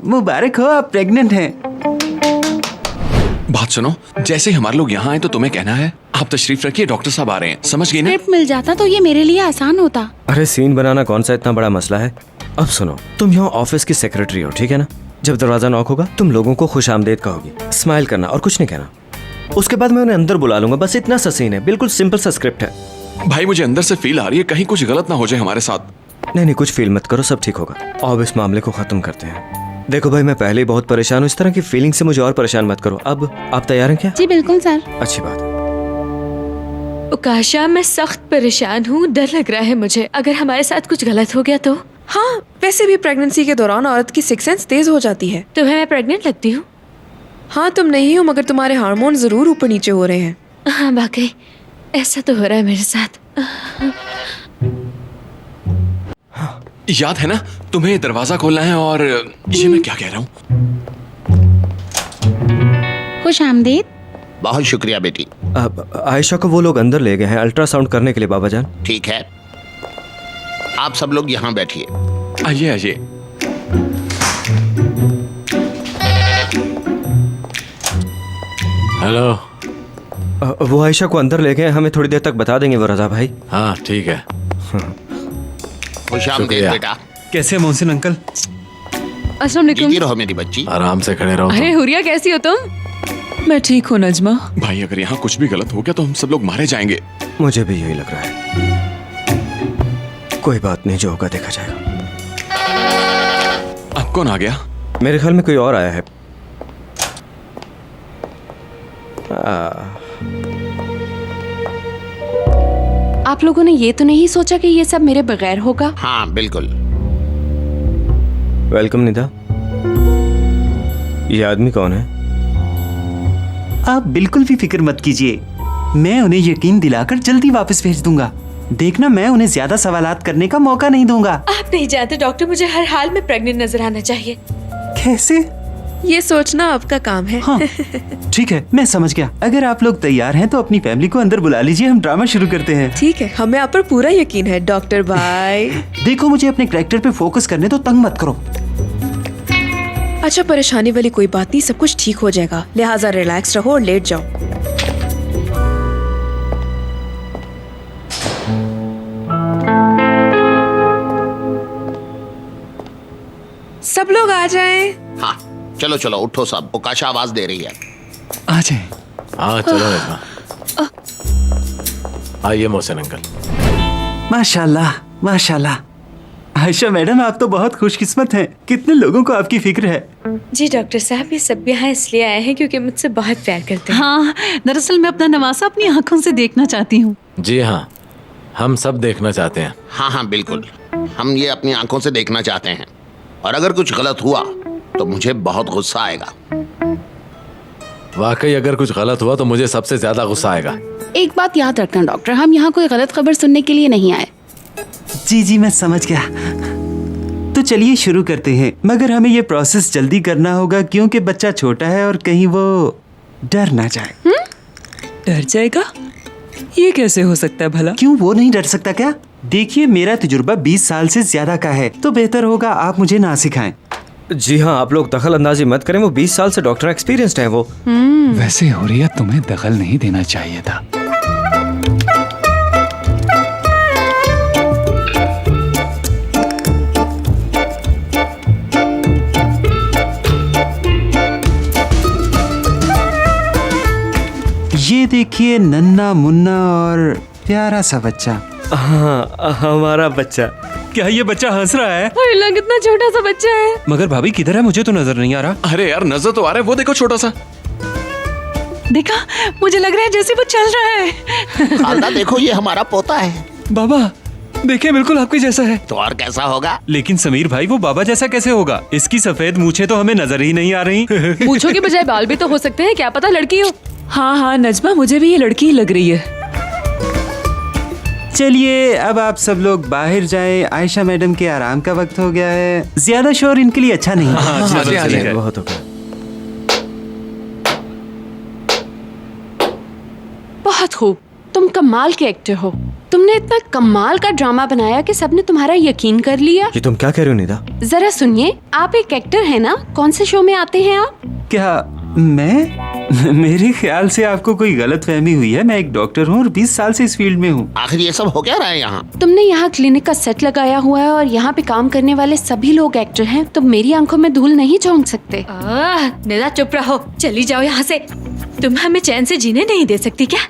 मुबारक हो, आप प्रेग्नेंट हैं। बात सुनो, जैसे ही हमारे लोग यहाँ आए तो तुम्हें कहना है आप तशरीफ रखिए, डॉक्टर साहब आ रहे हैं, समझ गई ना? स्क्रिप्ट मिल जाता तो ये मेरे लिए आसान होता। अरे सीन बनाना कौन सा इतना बड़ा मसला है। अब सुनो, तुम यहाँ ऑफिस की सेक्रेटरी हो, ठीक है ना? जब दरवाजा नॉक होगा तुम लोगों को खुश आमदेद कहोगी, स्माइल करना और कुछ नहीं कहना। उसके बाद मैं उन्हें अंदर बुला लूंगा, बस इतना सा सीन है, बिल्कुल सिंपल सा स्क्रिप्ट है। भाई मुझे अंदर से फील आ रही है कहीं कुछ गलत ना हो जाए हमारे साथ। नहीं, कुछ फील मत करो, सब ठीक होगा। अब इस मामले को खत्म करते हैं। देखो भाई, मैं पहले ही बहुत परेशान हूँ, इस तरह की फीलिंग से मुझे और परेशान मत करो। अब आप तैयार हैं क्या? जी बिल्कुल सर। अच्छी बात है। उकाशा, मैं सख्त परेशान हूँ, डर लग रहा है मुझे, अगर हमारे साथ कुछ गलत हो गया तो। हाँ, वैसे भी प्रेगनेंसी के दौरान औरत की सिक्स सेंस तेज हो जाती है। तुम्हें मैं प्रेग्नेंट लगती हूँ? हाँ, तुम नहीं हो, मगर तुम्हारे हार्मोन जरूर ऊपर नीचे हो रहे हैं। हाँ वाकई ऐसा तो हो रहा है मेरे साथ। याद है ना, तुम्हें दरवाजा खोलना है। और ये मैं क्या कह रहा हूँ? खुश आमदीद। बहुत शुक्रिया बेटी। आयशा को वो लोग अंदर ले गए हैं अल्ट्रासाउंड करने के लिए बाबा जान। ठीक है, आप सब लोग यहाँ बैठिए। आइए आइए। हेलो। वो आयशा को अंदर ले गए, हमें थोड़ी देर तक बता देंगे वो रजा भाई। हाँ ठीक है। खुश आमदीद बेटा। कैसे मोहसिन अंकल? अस्सलाम जीती वालेकुम। रहो मेरी बच्ची। आराम से खड़े रहो। अरे हुरिया, कैसी हो तुम? मैं ठीक हूँ नजमा। भाई अगर यहाँ कुछ भी गलत हो गया तो हम सब लोग मारे जाएंगे। मुझे भी यही लग रहा है। कोई बात नहीं, जो होगा देखा जाएगा। अब कौन आ गया? मेरे ख्याल में कोई और आया है। आप लोगों ने ये तो नहीं सोचा कि ये सब मेरे बगैर होगा? हाँ बिल्कुल। वेलकम निदा। ये आदमी कौन है? आप बिल्कुल भी फिक्र मत कीजिए, मैं उन्हें यकीन दिलाकर जल्दी वापस भेज दूंगा। देखना, मैं उन्हें ज्यादा सवालात करने का मौका नहीं दूंगा। आप नहीं जानते डॉक्टर, मुझे हर हाल में प्रेग्नेंट नजर आना चाहिए। कैसे? ये सोचना आपका काम है। हाँ ठीक है, मैं समझ गया। अगर आप लोग तैयार हैं तो अपनी फैमिली को अंदर बुला लीजिए, हम ड्रामा शुरू करते हैं। ठीक है, हमें आप पर पूरा यकीन है डॉक्टर भाई। देखो, मुझे अपने कैरेक्टर पे फोकस करने तो तंग मत करो। अच्छा, परेशानी वाली कोई बात नहीं, सब कुछ ठीक हो जाएगा, लिहाजा रिलैक्स रहो और लेट जाओ। सब लोग आ जाएं। हाँ चलो चलो उठो सब, उकाशा आवाज दे रही है। आ जाए। हाँ चलो नजमा। आइए मोहसिन अंकल। माशाल्लाह माशाल्लाह। आयशा मैडम, आप तो बहुत खुशकिस्मत हैं, कितने लोगों को आपकी फिक्र है। जी डॉक्टर साहब, ये सब यहाँ इसलिए आए हैं क्योंकि मुझसे बहुत प्यार करते हैं। हाँ, दरअसल मैं अपना नवासा अपनी आंखों से देखना चाहती हूँ। जी हाँ, हम सब देखना चाहते हैं। हाँ हाँ बिल्कुल, हम ये अपनी आंखों से देखना चाहते हैं। और अगर कुछ गलत हुआ तो मुझे बहुत गुस्सा आएगा। वाकई अगर कुछ गलत हुआ तो मुझे सबसे ज्यादा गुस्सा आएगा। एक बात याद रखना डॉक्टर, हम यहाँ कोई गलत खबर सुनने के लिए नहीं आए। जी जी, मैं समझ गया। तो चलिए शुरू करते हैं, मगर हमें ये प्रोसेस जल्दी करना होगा क्योंकि बच्चा छोटा है और कहीं वो डर ना जाए। डर जाएगा? ये कैसे हो सकता है भला? क्यों, वो नहीं डर सकता क्या? देखिए, मेरा तजुर्बा 20 साल से ज्यादा का है, तो बेहतर होगा आप मुझे ना सिखाएं। जी हाँ, आप लोग दखल अंदाजी मत करें, वो 20 साल से डॉक्टर एक्सपीरियंस्ड है वो। वैसे हुरिया तुम्हें दखल नहीं देना चाहिए था। ये देखिए, नन्ना मुन्ना और प्यारा सा बच्चा। हाँ, हमारा बच्चा। क्या ये बच्चा हंस रहा है? अल्लाह, कितना छोटा सा बच्चा है। मगर भाभी किधर है? मुझे तो नजर नहीं आ रहा। अरे यार, नजर तो आ रहा है, वो देखो छोटा सा। देखा, मुझे लग रहा है जैसे वो चल रहा है। खालदा देखो, ये हमारा पोता है। बाबा देखिए, बिल्कुल आपके जैसा है। तो और कैसा होगा? लेकिन समीर भाई, वो बाबा जैसा कैसे होगा? इसकी सफेद मूछें तो हमें नजर ही नहीं आ रही। मूंछों के बजाय बाल भी तो हो सकते हैं, क्या पता लड़की हो। हाँ हाँ नजमा, मुझे भी ये लड़की ही लग रही है। चलिए, अब आप सब लोग बाहर जाएं। आयशा मैडम के आराम का वक्त हो गया है। ज्यादा शोर इनके लिए अच्छा नहीं है। हाँ, बहुत हो गया। बहुत खूब, तुम कमाल के एक्टर हो। तुमने इतना कमाल का ड्रामा बनाया कि सबने तुम्हारा यकीन कर लिया। ये तुम क्या कह रहे हो निदा? जरा सुनिए, आप एक एक्टर हैं ना? कौन से शो में आते हैं आप? क्या मैं? मेरे ख्याल से आपको कोई गलत फहमी हुई है। मैं एक डॉक्टर हूँ और 20 साल से इस फील्ड में हूँ। आखिर ये सब हो क्या रहा है यहाँ? तुमने यहाँ क्लिनिक का सेट लगाया हुआ है और यहाँ पे काम करने वाले सभी लोग एक्टर हैं, तो मेरी आंखों में धूल नहीं झोंक सकते। निदा चुप रहो, चली जाओ यहाँ से। तुम हमें चैन से जीने नहीं दे सकती क्या?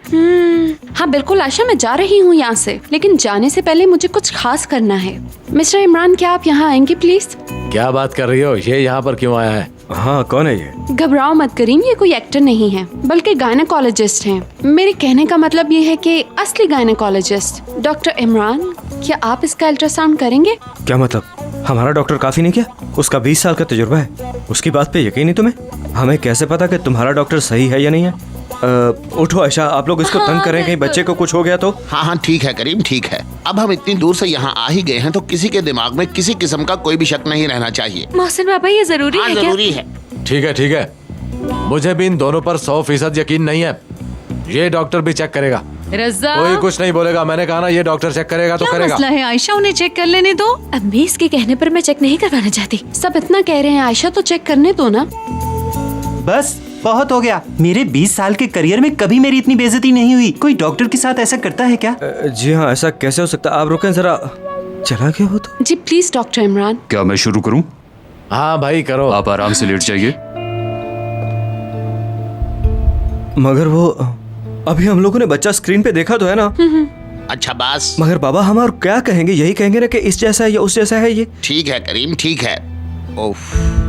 हाँ बिल्कुल आशा, मैं जा रही हूँ यहाँ से, लेकिन जाने से पहले मुझे कुछ खास करना है। मिस्टर इमरान, क्या आप यहाँ आएंगे प्लीज? क्या बात कर रही हो? ये यहाँ पर क्यों आया है? हाँ, कौन है ये? घबराओ मत करीम, ये कोई एक्टर नहीं है बल्कि गायनेकोलॉजिस्ट हैं। मेरे कहने का मतलब ये है कि असली गायनेकोलॉजिस्ट डॉक्टर इमरान। क्या आप इसका अल्ट्रासाउंड करेंगे? क्या मतलब? हमारा डॉक्टर काफी नहीं क्या? उसका 20 साल का तजुर्बा है, उसकी बात पे यकीन नहीं तुम्हें? हमें कैसे पता कि तुम्हारा डॉक्टर सही है या नहीं है? उठो आयशा, आप लोग इसको तंग करें, कहीं बच्चे को कुछ हो गया तो। हाँ हाँ ठीक है करीम, ठीक है। अब हम इतनी दूर से यहाँ आ ही गए हैं, तो किसी के दिमाग में किसी किस्म का कोई भी शक नहीं रहना चाहिए। मोहसिन बाबा, ये जरूरी हाँ, है क्या? जरूरी है। ठीक है ठीक है, मुझे भी इन दोनों पर 100% यकीन नहीं है। ये डॉक्टर भी चेक करेगा। रज़ा, कोई कुछ नहीं बोलेगा, मैंने कहा ना, ये डॉक्टर चेक करेगा तो करेगा। मसला है आयशा, उन्हें चेक कर लेने दो। अम्मी, इसके कहने पर मैं चेक नहीं करवाना चाहती। सब इतना कह रहे हैं आयशा, तो चेक करने दो ना। बस बहुत हो गया। मेरे 20 साल के करियर में कभी मेरी इतनी बेइज्जती नहीं हुई। कोई डॉक्टर के साथ ऐसा करता है क्या? जी हाँ, ऐसा कैसे हो सकता? आप रुकें जरा। चला क्या हो तो? जी प्लीज डॉक्टर इमरान। क्या मैं शुरू करूं? हाँ भाई करो। आप आराम से लेट जाइए। मगर वो अभी हम लोगों ने बच्चा स्क्रीन पे देखा तो है ना? अच्छा बस। मगर बाबा, हम और क्या कहेंगे? यही कहेंगे ना कि इस जैसा है या उस जैसा है ये। ठीक है करीम, ठीक है। ओफ,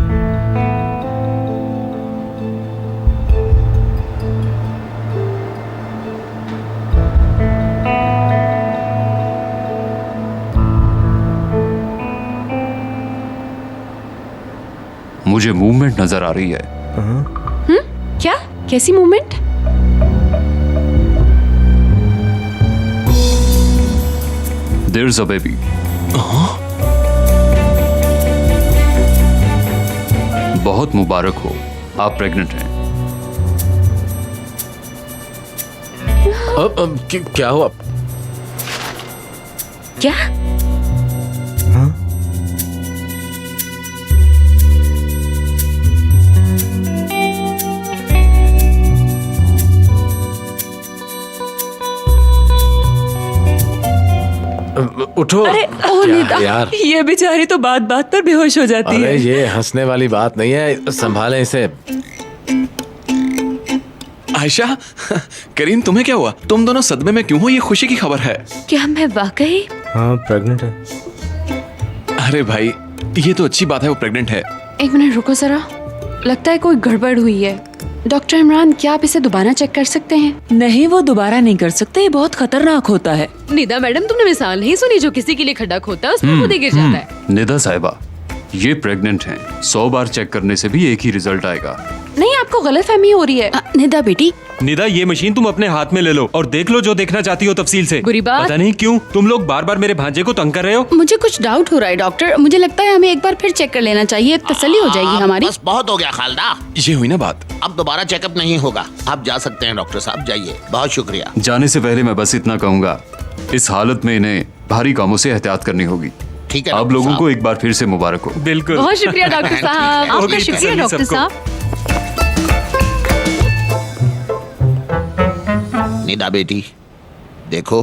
मुझे मूवमेंट नजर आ रही है। क्या? कैसी मूवमेंट? There's a baby. बहुत मुबारक हो, आप प्रेग्नेंट हैं। क्या हुआ? क्या? उठो। अरे ओ निदा, यार, ये बेचारी तो बात बात पर बेहोश हो जाती अरे है। ये हंसने वाली बात नहीं है, संभालें इसे। आयशा, करीम तुम्हें क्या हुआ? तुम दोनों सदमे में क्यों हो? ये खुशी की खबर है। क्या मैं वाकई? हाँ, प्रेग्नेंट है। अरे भाई, ये तो अच्छी बात है, वो प्रेग्नेंट है। एक मिनट रुको जरा, लगता है कोई गड़बड़ हुई है। डॉक्टर इमरान, क्या आप इसे दोबारा चेक कर सकते हैं? नहीं, वो दोबारा नहीं कर सकते, ये बहुत खतरनाक होता है। निदा मैडम, तुमने मिसाल नहीं सुनी? जो किसी के लिए खड्डा खोता है उसमें खुद ही गिर जाता है। निदा साहिबा, ये प्रेग्नेंट हैं। 100 बार चेक करने से भी एक ही रिजल्ट आएगा। नहीं, आपको गलतफहमी हो रही है। निदा बेटी, निदा, ये मशीन तुम अपने हाथ में ले लो और देख लो जो देखना चाहती हो तफसील से। बुरी बात। पता नहीं क्यों तुम लोग बार बार मेरे भांजे को तंग कर रहे हो। मुझे कुछ डाउट हो रहा है डॉक्टर। मुझे लगता है हमें एक बार फिर चेक कर लेना चाहिए, एक तसल्ली हो जाएगी हमारी। बस बहुत हो गया खालदा, ये हुई ना बात। अब दोबारा चेकअप नहीं होगा। आप जा सकते हैं डॉक्टर साहब, जाइए। बहुत शुक्रिया। जाने से पहले मैं बस इतना कहूँगा, इस हालत में इन्हें भारी कामों से एहतियात करनी होगी। ठीक है आप डॉक्टर लोगों साहब। को एक बार फिर से मुबारक हो। बिल्कुल। बहुत शुक्रिया डॉक्टर साहब। आपका होगी शुक्रिया तसल्ली डॉक्टर सबको। साहब। निदा बेटी, देखो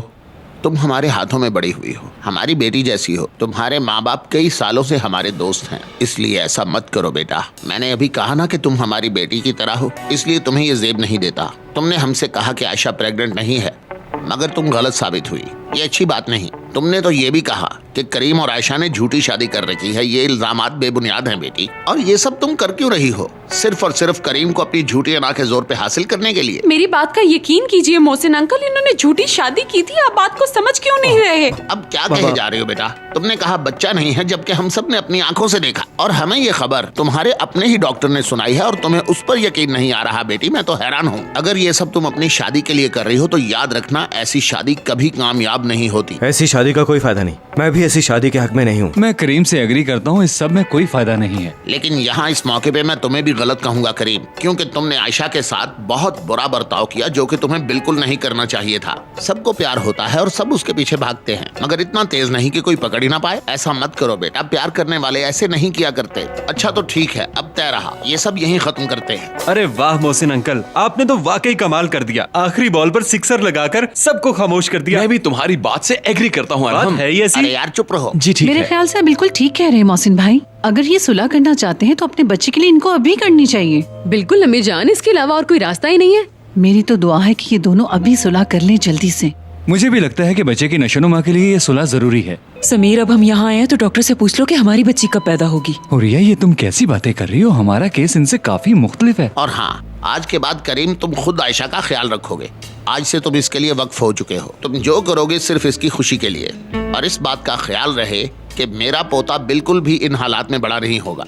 तुम हमारे हाथों में बड़ी हुई हो, हमारी बेटी जैसी हो। तुम्हारे माँ बाप कई सालों से हमारे दोस्त हैं, इसलिए ऐसा मत करो बेटा। मैंने अभी कहा ना कि तुम हमारी बेटी की तरह हो, इसलिए तुम्हें ये जेब नहीं देता। तुमने हमसे कहा कि आयशा प्रेग्नेंट नहीं है, मगर तुम गलत साबित हुई। ये अच्छी बात नहीं। तुमने तो ये भी कहा कि करीम और आयशा ने झूठी शादी कर रखी है। ये इल्जामात बेबुनियाद हैं बेटी। और ये सब तुम कर क्यों रही हो? सिर्फ और सिर्फ करीम को अपनी झूठी अना के जोर पे हासिल करने के लिए। मेरी बात का यकीन कीजिए मोहसिन अंकल, इन्होंने झूठी शादी की थी। आप बात को समझ क्यों नहीं रहे? अब क्या कहे जा रही हो बेटा? तुमने कहा बच्चा नहीं है, जबकि हम सब ने अपनी आंखों से देखा और हमें ये खबर तुम्हारे अपने ही डॉक्टर ने सुनाई है और तुम्हें उस पर यकीन नहीं आ रहा। बेटी मैं तो हैरान हूँ। अगर ये सब तुम अपनी शादी के लिए कर रही हो तो याद रखना, ऐसी शादी कभी कामयाब नहीं होती। ऐसी शादी का कोई फायदा नहीं। मैं भी ऐसी शादी के हक में नहीं हूँ। मैं करीम से एग्री करता हूँ, इस सब में कोई फायदा नहीं है। लेकिन यहाँ इस मौके पे मैं तुम्हें भी गलत कहूँगा करीम, क्योंकि तुमने आयशा के साथ बहुत बुरा बर्ताव किया, जो कि तुम्हें बिल्कुल नहीं करना चाहिए था। सबको प्यार होता है और सब उसके पीछे भागते हैं, मगर इतना तेज नहीं कि कोई पकड़ ही ना पाए। ऐसा मत करो बेटा, प्यार करने वाले ऐसे नहीं किया करते। अच्छा तो ठीक है, अब तय रहा, ये सब यहीं खत्म करते हैं। अरे वाह मोहसिन अंकल, आपने तो वाकई कमाल कर दिया। आखिरी बॉल पर सिक्सर लगाकर सबको खामोश कर दिया। मैं भी तुम्हारी बात से एग्री करता हूँ। बात है ही ऐसी। अरे यार चुप रहो। जी ठीक मेरे है। ख्याल से बिल्कुल ठीक कह रहे हैं मोहसिन भाई। अगर ये सुलह करना चाहते हैं तो अपने बच्चे के लिए इनको अभी करनी चाहिए। बिल्कुल अम्मी जान, इसके अलावा और कोई रास्ता ही नहीं है। मेरी तो दुआ है कि ये दोनों अभी सुलह कर लें जल्दी से। मुझे भी लगता है कि बच्चे की नशोनुमा के लिए ये सुलह जरूरी है। समीर, अब हम यहाँ आए हैं तो डॉक्टर से पूछ लो कि हमारी बच्ची कब पैदा होगी। और ये तुम कैसी बातें कर रही हो? हमारा केस इनसे काफी मुख्तलिफ है। और हाँ, आज के बाद करीम तुम खुद आयशा का ख्याल रखोगे। आज से तुम इसके लिए वक्फ हो चुके हो। तुम जो करोगे सिर्फ इसकी खुशी के लिए। और इस बात का ख्याल रहे कि मेरा पोता बिल्कुल भी इन हालात में बड़ा नहीं होगा।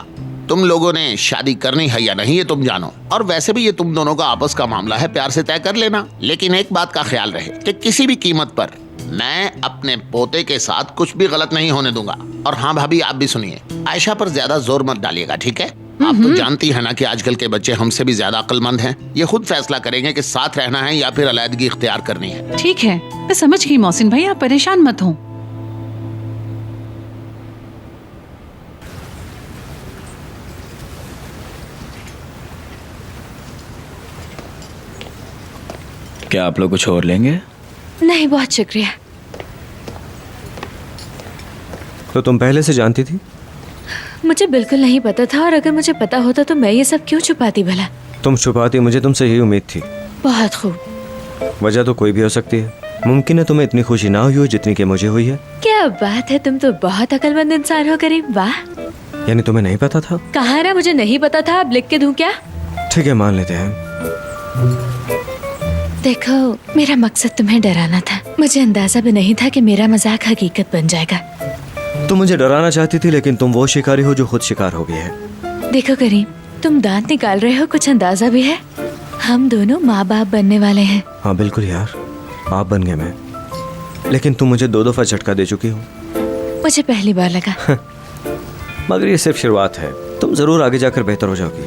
तुम लोगों ने शादी करनी है या नहीं ये तुम जानो, और वैसे भी ये तुम दोनों का आपस का मामला है, प्यार से तय कर लेना। लेकिन एक बात का ख्याल रहे कि किसी भी कीमत पर मैं अपने पोते के साथ कुछ भी गलत नहीं होने दूंगा। और हाँ भाभी, आप भी सुनिए, आयशा पर ज्यादा जोर मत डालिएगा, ठीक है? आप तो जानती है ना कि आजकल के बच्चे हमसे भी ज्यादा अक्लमंद हैं। ये खुद फैसला करेंगे कि साथ रहना है या फिर अलैदगी इख्तियार करनी है। ठीक है, मैं समझ गई मोहसिन भाई, आप परेशान मत हो। क्या आप लोग कुछ और लेंगे? नहीं, बहुत शुक्रिया। तो तुम पहले से जानती थी? मुझे बिल्कुल नहीं पता था, और अगर मुझे पता होता तो मैं ये सब क्यों छुपाती भला? तुम छुपाती, मुझे तुमसे यही उम्मीद थी। बहुत खूब। वजह तो कोई भी हो सकती है। मुमकिन है तुम्हें इतनी खुशी ना हुई हो जितनी कि मुझे हुई है। क्या बात है, तुम तो बहुत अक्लमंद इंसान हो करीम। वाह। यानी तुम्हें नहीं पता था? कहा ना मुझे नहीं पता था। अब लिख के दूं क्या? ठीक है, मान लेते हैं। देखो, मेरा मकसद तुम्हें डराना था। मुझे अंदाजा भी नहीं था कि मेरा मजाक हकीकत बन जाएगा। तुम मुझे डराना चाहती थी, लेकिन तुम वो शिकारी हो जो खुद शिकार हो गई है। देखो करीम, तुम दांत निकाल रहे हो, कुछ अंदाजा भी है? हम दोनों माँ बाप बनने वाले हैं। हाँ बिल्कुल यार, आप बन गए मैं। लेकिन तुम मुझे 2 दफा झटका दे चुकी हो। मुझे पहली बार लगा। मगर ये सिर्फ शुरुआत है, तुम जरूर आगे जाकर बेहतर हो जाओगी।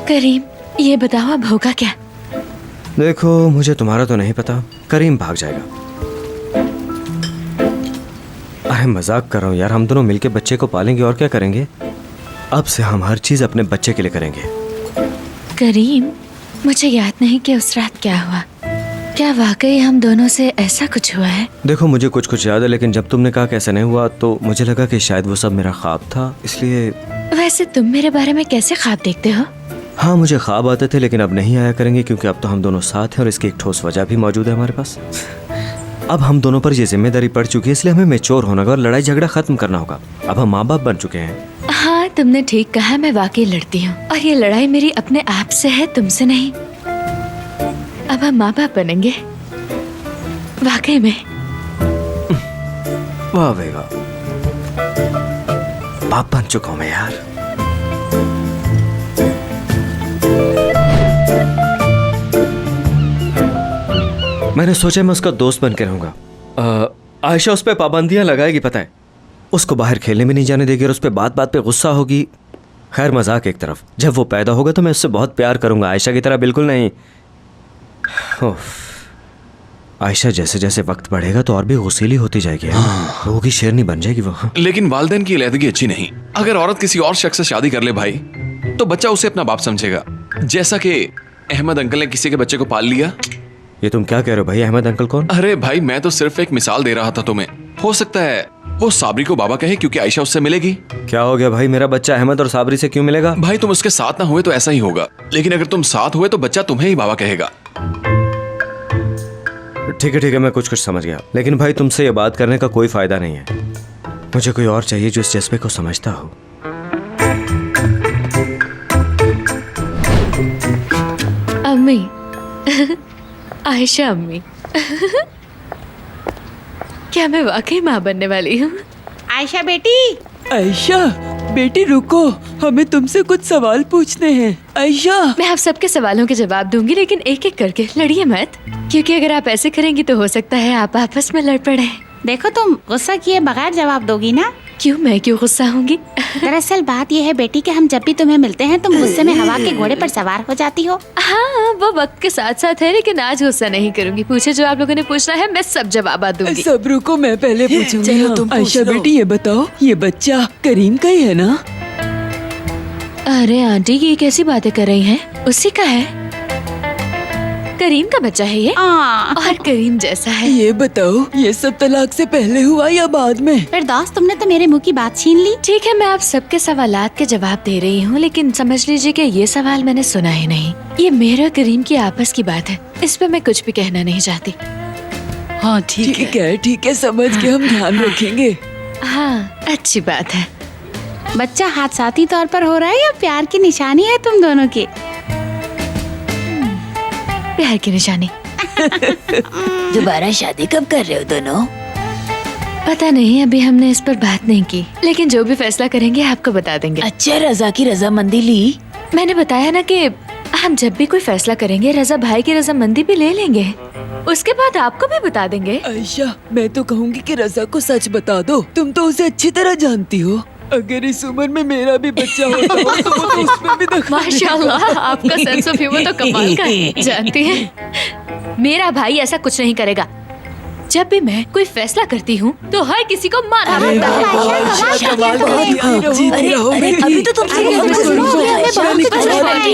करीम, ये बताओ अब होगा क्या? देखो, मुझे तुम्हारा तो नहीं पता, करीम भाग जाएगा। अरे मजाक कर रहा हूँ यार, हम दोनों मिलके बच्चे को पालेंगे और क्या करेंगे। अब से हम हर चीज अपने बच्चे के लिए करेंगे। करीम, मुझे याद नहीं कि उस रात क्या हुआ। क्या वाकई हम दोनों से ऐसा कुछ हुआ है? देखो, मुझे कुछ कुछ याद है, लेकिन जब तुमने कहा कि ऐसा नहीं हुआ तो मुझे लगा कि शायद वो सब मेरा ख्वाब था, इसलिए। वैसे तुम मेरे बारे में कैसे ख्वाब देखते हो? हाँ, मुझे ख्वाब आते थे, लेकिन अब नहीं आया करेंगे क्योंकि अब तो हम दोनों साथ हैं और इसकी एक ठोस वजह भी मौजूद है हमारे पास। अब हम दोनों पर ये जिम्मेदारी पड़ चुकी है, इसलिए हमें मैच्योर होना होगा और लड़ाई झगड़ा खत्म करना होगा। अब हम माँ बाप बन चुके हैं। हाँ, तुमने ठीक कहा, मैं वाकई लड़ती हूँ और ये लड़ाई मेरी अपने आप से है, तुमसे नहीं। अब हम माँ बाप बनेंगे, वाकई में। वाह भाई वाह। बाप बन चुका हूं मैं यार। मैंने सोचा मैं उसका दोस्त बन के रहूंगा। आयशा उस पर पाबंदियां लगाएगी, पता है, उसको बाहर खेलने में नहीं जाने देगी और उस पर बात बात पे गुस्सा होगी। खैर मजाक एक तरफ, जब वो पैदा होगा तो मैं उससे बहुत प्यार करूंगा, आयशा की तरह बिल्कुल नहीं। आयशा जैसे जैसे वक्त बढ़ेगा तो और भी गुस्सैली होती जाएगी, लोगों की शेरनी बन जाएगी वो। लेकिन वालिदैन की अलहदगी अच्छी नहीं। अगर औरत किसी और शख्स से शादी कर ले भाई, तो बच्चा उसे अपना बाप समझेगा, जैसा कि अहमद अंकल ने किसी के बच्चे को पाल लिया। ये तुम क्या कह रहे हो भाई? अहमद अंकल कौन? अरे भाई मैं तो सिर्फ एक मिसाल दे रहा था तुम्हें। हो सकता है वो साबरी को बाबा कहे क्योंकि आयशा उससे मिलेगी। क्या हो गया भाई? मेरा बच्चा अहमद और साबरी से क्यों मिलेगा? भाई तुम उसके साथ ना हुए तो ऐसा ही होगा, लेकिन अगर तुम साथ हुए तो बच्चा तुम्हें ही बाबा कहेगा। ठीक है मैं कुछ समझ गया, लेकिन भाई तुमसे ये बात करने का कोई फायदा नहीं है। मुझे कोई और चाहिए जो इस जज्बे को समझता हो। अम्मी आयशा अम्मी क्या मैं वाकई माँ बनने वाली हूँ? आयशा बेटी। आयशा बेटी रुको, हमें तुमसे कुछ सवाल पूछने हैं। आयशा मैं आप सबके सवालों के जवाब दूंगी, लेकिन एक एक करके, लड़िए मत, क्योंकि अगर आप ऐसे करेंगी तो हो सकता है आप आपस में लड़ पड़े। देखो तुम गुस्सा किए बगैर जवाब दोगी ना? क्यों, मैं क्यों गुस्सा होंगी? दरअसल बात यह है बेटी कि हम जब भी तुम्हें मिलते हैं तुम गुस्से में हवा के घोड़े पर सवार हो जाती हो। हाँ वो वक्त के साथ साथ है, लेकिन आज गुस्सा नहीं करूंगी। पूछे जो आप लोगों ने पूछना है, मैं सब जवाब दूंगी। सब रुको, मैं पहले पूछूंगी। आयशा बेटी ये बताओ, ये बच्चा करीम का ही है ना? अरे आंटी ये कैसी बातें कर रही हैं? उसी का है, करीम का बच्चा है ये, और करीम जैसा है। ये बताओ ये सब तलाक से पहले हुआ या बाद में? फिरदौस तुमने तो मेरे मुंह की बात छीन ली। ठीक है मैं आप सबके सवालात के जवाब दे रही हूँ, लेकिन समझ लीजिए कि ये सवाल मैंने सुना ही नहीं। ये मेरा करीम की आपस की बात है, इस पे मैं कुछ भी कहना नहीं चाहती। हाँ ठीक है समझ के हम ध्यान रखेंगे। हाँ अच्छी बात है। बच्चा हाथ साथी तौर पर हो रहा है या प्यार की निशानी है तुम दोनों की? प्यार की निशानी। दोबारा शादी कब कर रहे हो दोनों? पता नहीं, अभी हमने इस पर बात नहीं की, लेकिन जो भी फैसला करेंगे आपको बता देंगे। अच्छा रजा की रजामंदी ली? मैंने बताया ना कि हम जब भी कोई फैसला करेंगे रजा भाई की रजामंदी भी ले लेंगे, उसके बाद आपको भी बता देंगे। आयशा मैं तो कहूँगी कि रजा को सच बता दो, तुम तो उसे अच्छी तरह जानती हो। अगर इस उम्र में मेरा भी बच्चा होता हो तो वो उसमें भी दखल। माशाल्लाह आपका सेंस ऑफ ह्यूमर तो कमाल का है। जानती हैं मेरा भाई ऐसा कुछ नहीं करेगा। जब भी मैं कोई फैसला करती हूँ तो हर किसी को मारना पड़ता है। अभी तो तुम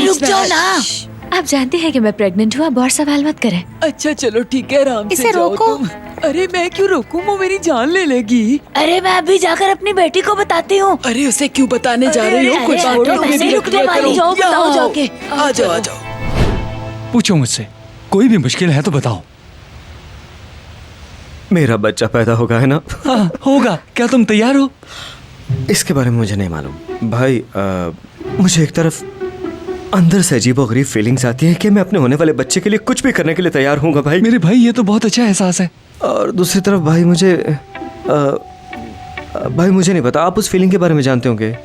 रुक जाओ ना। आप जानते हैं कि मैं प्रेग्नेंट हूँ, अब और सवाल मत करें। अच्छा चलो ठीक है, आराम इसे से जाओ रोको। तुम। अरे मैं क्यों रोकूं, वो मेरी जान ले लेगी। अरे मैं अभी जाकर अपनी बेटी को बताती हूँ। अरे उसे क्यों बताने जा रही हो? कुछ छोड़ो, मेरी रुकने वाली, जाओ बताओ जाके। आ जाओ। पूछो मुझसे, कोई भी मुश्किल है तो बताओ। मेरा बच्चा पैदा होगा है ना? हाँ होगा। क्या तुम तैयार हो? इसके बारे में मुझे नहीं मालूम भाई। मुझे एक तरफ अंदर से अजीबोगरीब फीलिंग्स आती हैं कि मैं अपने होने वाले बच्चे के लिए कुछ भी करने के लिए तैयार हूँगा भाई। मेरे भाई ये तो बहुत अच्छा एहसास है। और दूसरी तरफ भाई मुझे भाई मुझे नहीं पता, आप उस फीलिंग के बारे में जानते होंगे।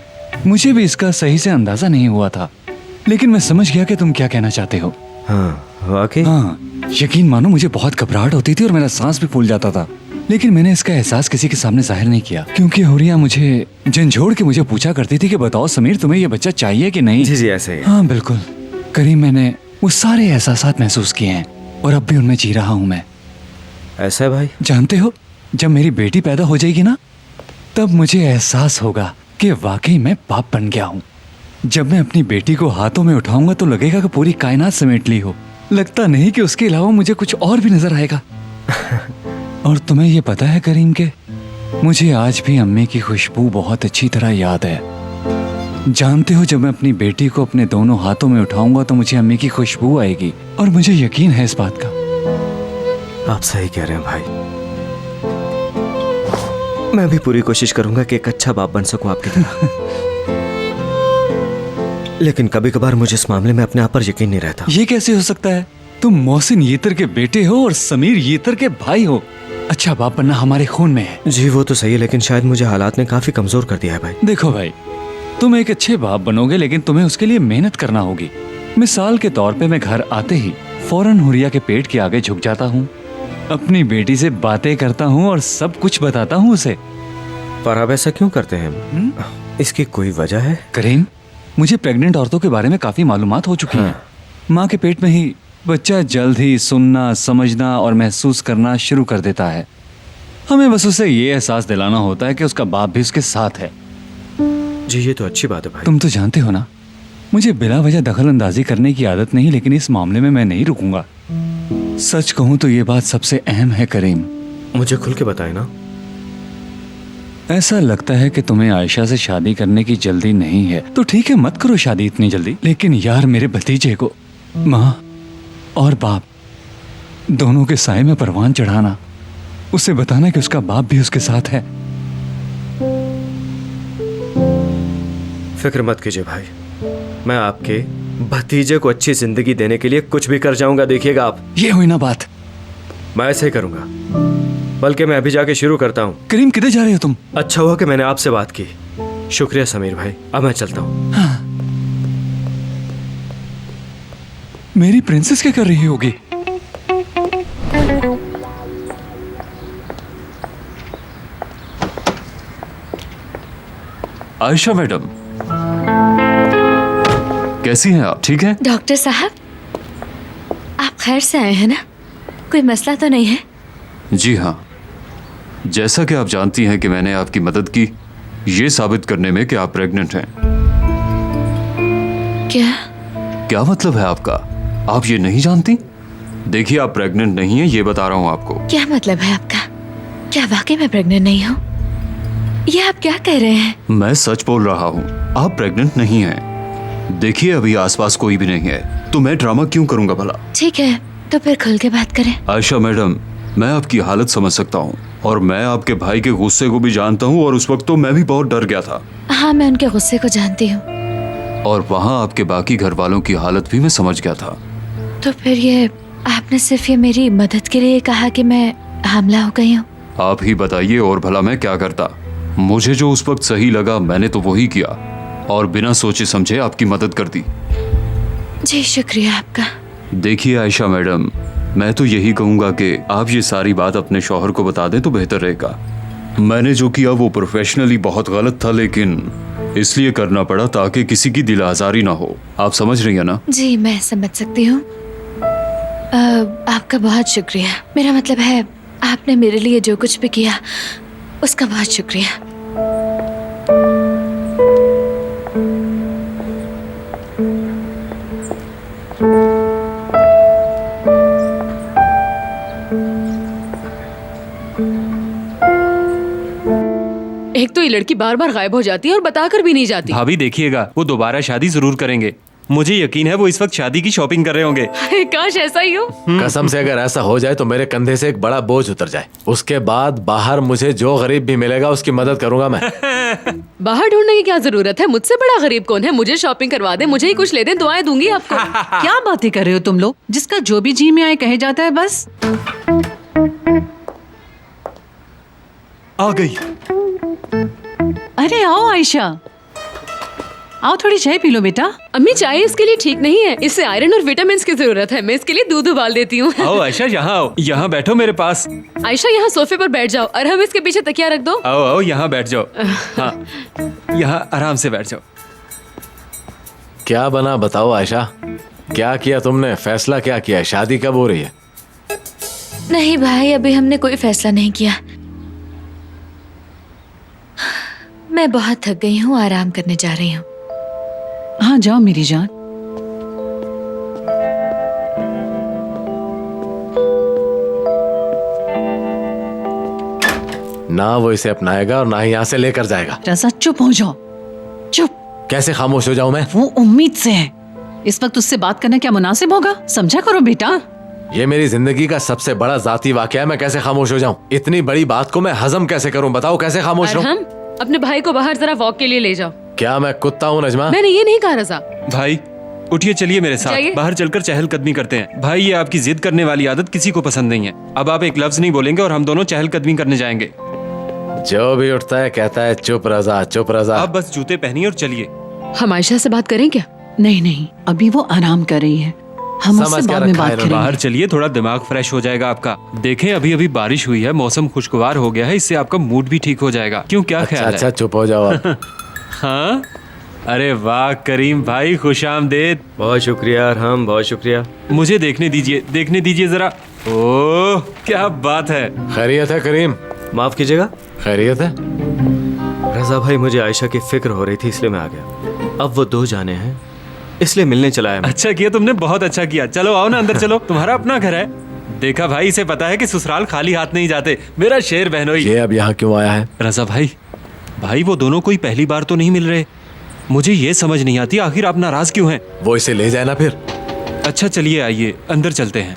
मुझे भी इसका सही से अंदाजा नहीं हुआ था, लेकिन मैं समझ गया कि तुम क्या कहना चाहते हो। हाँ वाकई? हाँ यकीन मानो मुझे बहुत घबराहट होती थी और मेरा सांस भी फूल जाता था, लेकिन मैंने इसका एहसास किसी के सामने जाहिर नहीं किया, क्योंकि हुरिया मुझे झंझोड़ के मुझे पूछा करती थी कि बताओ समीर तुम्हें ये बच्चा चाहिए कि नहीं। जी ऐसे ही। हाँ बिल्कुल करीम, मैंने वो सारे एहसासात महसूस किए हैं और अब भी उनमें जी रहा हूँ मैं। ऐसा है भाई? जानते हो जब मेरी बेटी पैदा हो जाएगी ना, तब मुझे एहसास होगा कि वाकई मैं बाप बन गया हूँ। जब मैं अपनी बेटी को हाथों में उठाऊंगा तो लगेगा कि पूरी कायनात समेट ली हो। लगता नहीं कि उसके अलावा मुझे कुछ और भी नजर आएगा। और तुम्हें ये पता है करीम के मुझे आज भी अम्मी की खुशबू बहुत अच्छी तरह याद है। जानते हो जब मैं अपनी बेटी को अपने दोनों हाथों में उठाऊंगा तो मुझे अम्मी की खुशबू आएगी, और मुझे यकीन है इस बात का। आप सही कह रहे हैं भाई। मैं भी पूरी कोशिश करूंगा कि एक अच्छा बाप बन सकूं आपकी तरह। लेकिन कभी कभार मुझे इस मामले में अपने आप पर यकीन नहीं रहता। ये कैसे हो सकता है? तुम मोहसिन येतर के बेटे हो और समीर येतर के भाई हो। अच्छा बाप बनना हमारे खून में है। जी वो तो सही है, लेकिन शायद मुझे हालात ने काफी कमजोर कर दिया है भाई। देखो भाई, तुम एक अच्छे बाप बनोगे, लेकिन तुम्हें उसके लिए मेहनत करना होगी। मिसाल के तौर पे मैं घर आते ही फौरन हुरिया के पेट के आगे झुक जाता हूँ, अपनी बेटी से बातें करता हूँ और सब कुछ बताता हूँ उसे। पर आप ऐसा क्यों करते हैं? इसकी कोई वजह है? करीम, मुझे प्रेग्नेंट औरतों के बारे में काफी मालूमात हो चुकी हैं। माँ के पेट में ही बच्चा जल्द ही सुनना, समझना और महसूस करना शुरू कर देता है। हमें बस उसे ये एहसास दिलाना होता है कि उसका बाप भी उसके साथ है। जी ये तो अच्छी बात है भाई। तुम तो जानते हो ना, मुझे बिला वजह दखल अंदाजी करने की आदत नहीं, लेकिन इस मामले में मैं नहीं रुकूंगा। सच कहूं तो ये बात सबसे अहम है करीम। मुझे खुल के बताए ना। ऐसा लगता है कि तुम्हें आयशा से शादी करने की जल्दी नहीं है, तो ठीक है, मत करो शादी इतनी जल्दी। लेकिन यार, मेरे भतीजे को माँ और बाप दोनों के साए में परवान चढ़ाना, उसे बताना कि उसका बाप भी उसके साथ है। फिक्र मत कीजिए भाई, मैं आपके भतीजे को अच्छी जिंदगी देने के लिए कुछ भी कर जाऊंगा, देखिएगा आप। ये हुई ना बात। मैं ऐसे ही करूंगा, बल्कि मैं अभी जाके शुरू करता हूँ। करीम, किधर जा रहे हो तुम? अच्छा हुआ कि मैंने आपसे बात की। शुक्रिया समीर भाई, अब मैं चलता हूँ। हाँ। मेरी प्रिंसेस क्या कर रही होगी? आयशा मैडम, कैसी हैं आप? ठीक है? डॉक्टर साहब, आप खैर से आए हैं ना? कोई मसला तो नहीं है? जी हाँ, जैसा कि आप जानती हैं कि मैंने आपकी मदद की ये साबित करने में कि आप प्रेग्नेंट हैं। क्या मतलब है आपका? आप ये नहीं जानती? देखिए, आप प्रेग्नेंट नहीं हैं, ये बता रहा हूँ आपको। क्या मतलब है आपका? क्या वाकई मैं प्रेग्नेंट नहीं हूँ? ये आप क्या कह रहे हैं? मैं सच बोल रहा हूँ, आप प्रेग्नेंट नहीं हैं। देखिए, अभी आसपास कोई भी नहीं है, तो मैं ड्रामा क्यों करूँगा भला? ठीक है, तो फिर खुल के बात करें। आयशा मैडम, मैं आपकी हालत समझ सकता हूँ और मैं आपके भाई के गुस्से को भी जानता हूँ, और उस वक्त तो मैं भी बहुत डर गया था। हाँ, मैं उनके गुस्से को जानती हूँ। और वहाँ आपके बाकी घर वालों की हालत भी मैं समझ गया था। तो फिर ये आपने सिर्फ ये मेरी मदद के लिए कहा कि मैं हामला हो गई हूँ? आप ही बताइए, और भला मैं क्या करता? मुझे जो उस वक्त सही लगा मैंने तो वही किया, और बिना सोचे समझे आपकी मदद कर दी। जी शुक्रिया आपका। देखिए आयशा मैडम, मैं तो यही कहूँगा कि आप ये सारी बात अपने शौहर को बता दें तो बेहतर रहेगा। मैंने जो किया वो प्रोफेशनली बहुत गलत था, लेकिन इसलिए करना पड़ा ताकि किसी की दिल आजारी ना हो। आप समझ रही हैं ना? जी मैं समझ सकती हूँ। आपका बहुत शुक्रिया। मेरा मतलब है, आपने मेरे लिए जो कुछ भी किया उसका बहुत शुक्रिया। एक तो ये लड़की बार बार गायब हो जाती है और बताकर भी नहीं जाती। भाभी देखिएगा, वो दोबारा शादी जरूर करेंगे। मुझे यकीन है वो इस वक्त शादी की शॉपिंग कर रहे होंगे। काश ऐसा ही हो। कसम से अगर ऐसा हो जाए तो मेरे कंधे से एक बड़ा बोझ उतर जाए। उसके बाद बाहर मुझे जो गरीब भी मिलेगा उसकी मदद करूंगा मैं। बाहर ढूंढने की क्या जरूरत है? मुझसे बड़ा गरीब कौन है? मुझे शॉपिंग करवा दे, मुझे ही कुछ ले दे, दुआएं दूंगी आपको। क्या बातें कर रहे हो तुम लोग? जिसका जो भी जी में आए कहे जाता है बस। आ गई। अरे आओ आयशा, आओ थोड़ी चाय पी लो बेटा। अम्मी चाय इसके लिए ठीक नहीं है, इससे आयरन और विटामिन की जरूरत है। मैं इसके लिए दूध उबाल देती हूँ। आओ आयशा, यहाँ आओ, यहाँ बैठो मेरे पास। आयशा यहाँ सोफे पर बैठ जाओ और हम इसके पीछे तकिया रख दो। आओ आओ, यहाँ बैठ जाओ। हाँ, यहाँ आराम से बैठ जाओ। क्या बना बताओ आयशा, क्या किया तुमने? फैसला क्या किया है? शादी कब हो रही है? नहीं भाई, अभी हमने कोई फैसला नहीं किया। मैं बहुत थक गई हूँ, आराम करने जा रही हूँ। हाँ जाओ मेरी जान। ना वो इसे अपनाएगा और ना ही यहाँ से लेकर जाएगा। रज़ा चुप हो जाओ, चुप। कैसे खामोश हो जाऊं मैं? वो उम्मीद से है। इस वक्त उससे बात करना क्या मुनासिब होगा? समझा करो बेटा। ये मेरी जिंदगी का सबसे बड़ा जाती वाकया है, मैं कैसे खामोश हो जाऊं? इतनी बड़ी बात को मैं हजम कैसे करूं? बताओ कैसे खामोश रहूं? अपने भाई को बाहर जरा वॉक के लिए ले जाओ। क्या मैं कुत्ता हूँ नजमा? मैंने ये नहीं कहा रज़ा। भाई उठिए, चलिए मेरे साथ, जाइए। बाहर चलकर चहलकदमी करते हैं। भाई, ये आपकी जिद करने वाली आदत किसी को पसंद नहीं है। अब आप एक लफ्ज नहीं बोलेंगे और हम दोनों चहलकदमी करने जाएंगे। जो भी उठता है कहता है चुप रजा, चुप रजा। आप बस जूते पहनिए और चलिए। हम आयशा से बात करें क्या? नहीं नहीं, अभी वो आराम कर रही है, हम समझ उससे के बाद में रखा बात है करेंगे। बाहर चलिए, थोड़ा दिमाग फ्रेश हो जाएगा आपका। देखें, अभी अभी बारिश हुई है, मौसम खुशगवार हो गया है, इससे आपका मूड भी ठीक हो जाएगा। क्यों, क्या ख्याल अच्छा है? चुप हो जाओ आप। हाँ, अरे वाह करीम भाई, खुशामदेद। बहुत शुक्रिया अरहम, बहुत शुक्रिया। मुझे देखने दीजिए जरा। ओह, क्या बात है। खैरियत है करीम? माफ कीजिएगा। खैरियत है? रजा भाई, मुझे आयशा की फिक्र हो रही थी इसलिए मैं आ गया। अब वो 2 जाने हैं इसलिए मिलने चला है। अच्छा किया तुमने, बहुत अच्छा किया। चलो आओ ना अंदर चलो, तुम्हारा अपना घर है। देखा भाई, इसे पता है कि ससुराल खाली हाथ नहीं जाते। मेरा शेर बहनोई। ये अब यहाँ क्यों आया है? रजा भाई वो दोनों कोई पहली बार तो नहीं मिल रहे। मुझे ये समझ नहीं आती आखिर आप नाराज क्यों हैं। वो इसे ले जाए ना फिर। अच्छा चलिए, आइए अंदर चलते हैं।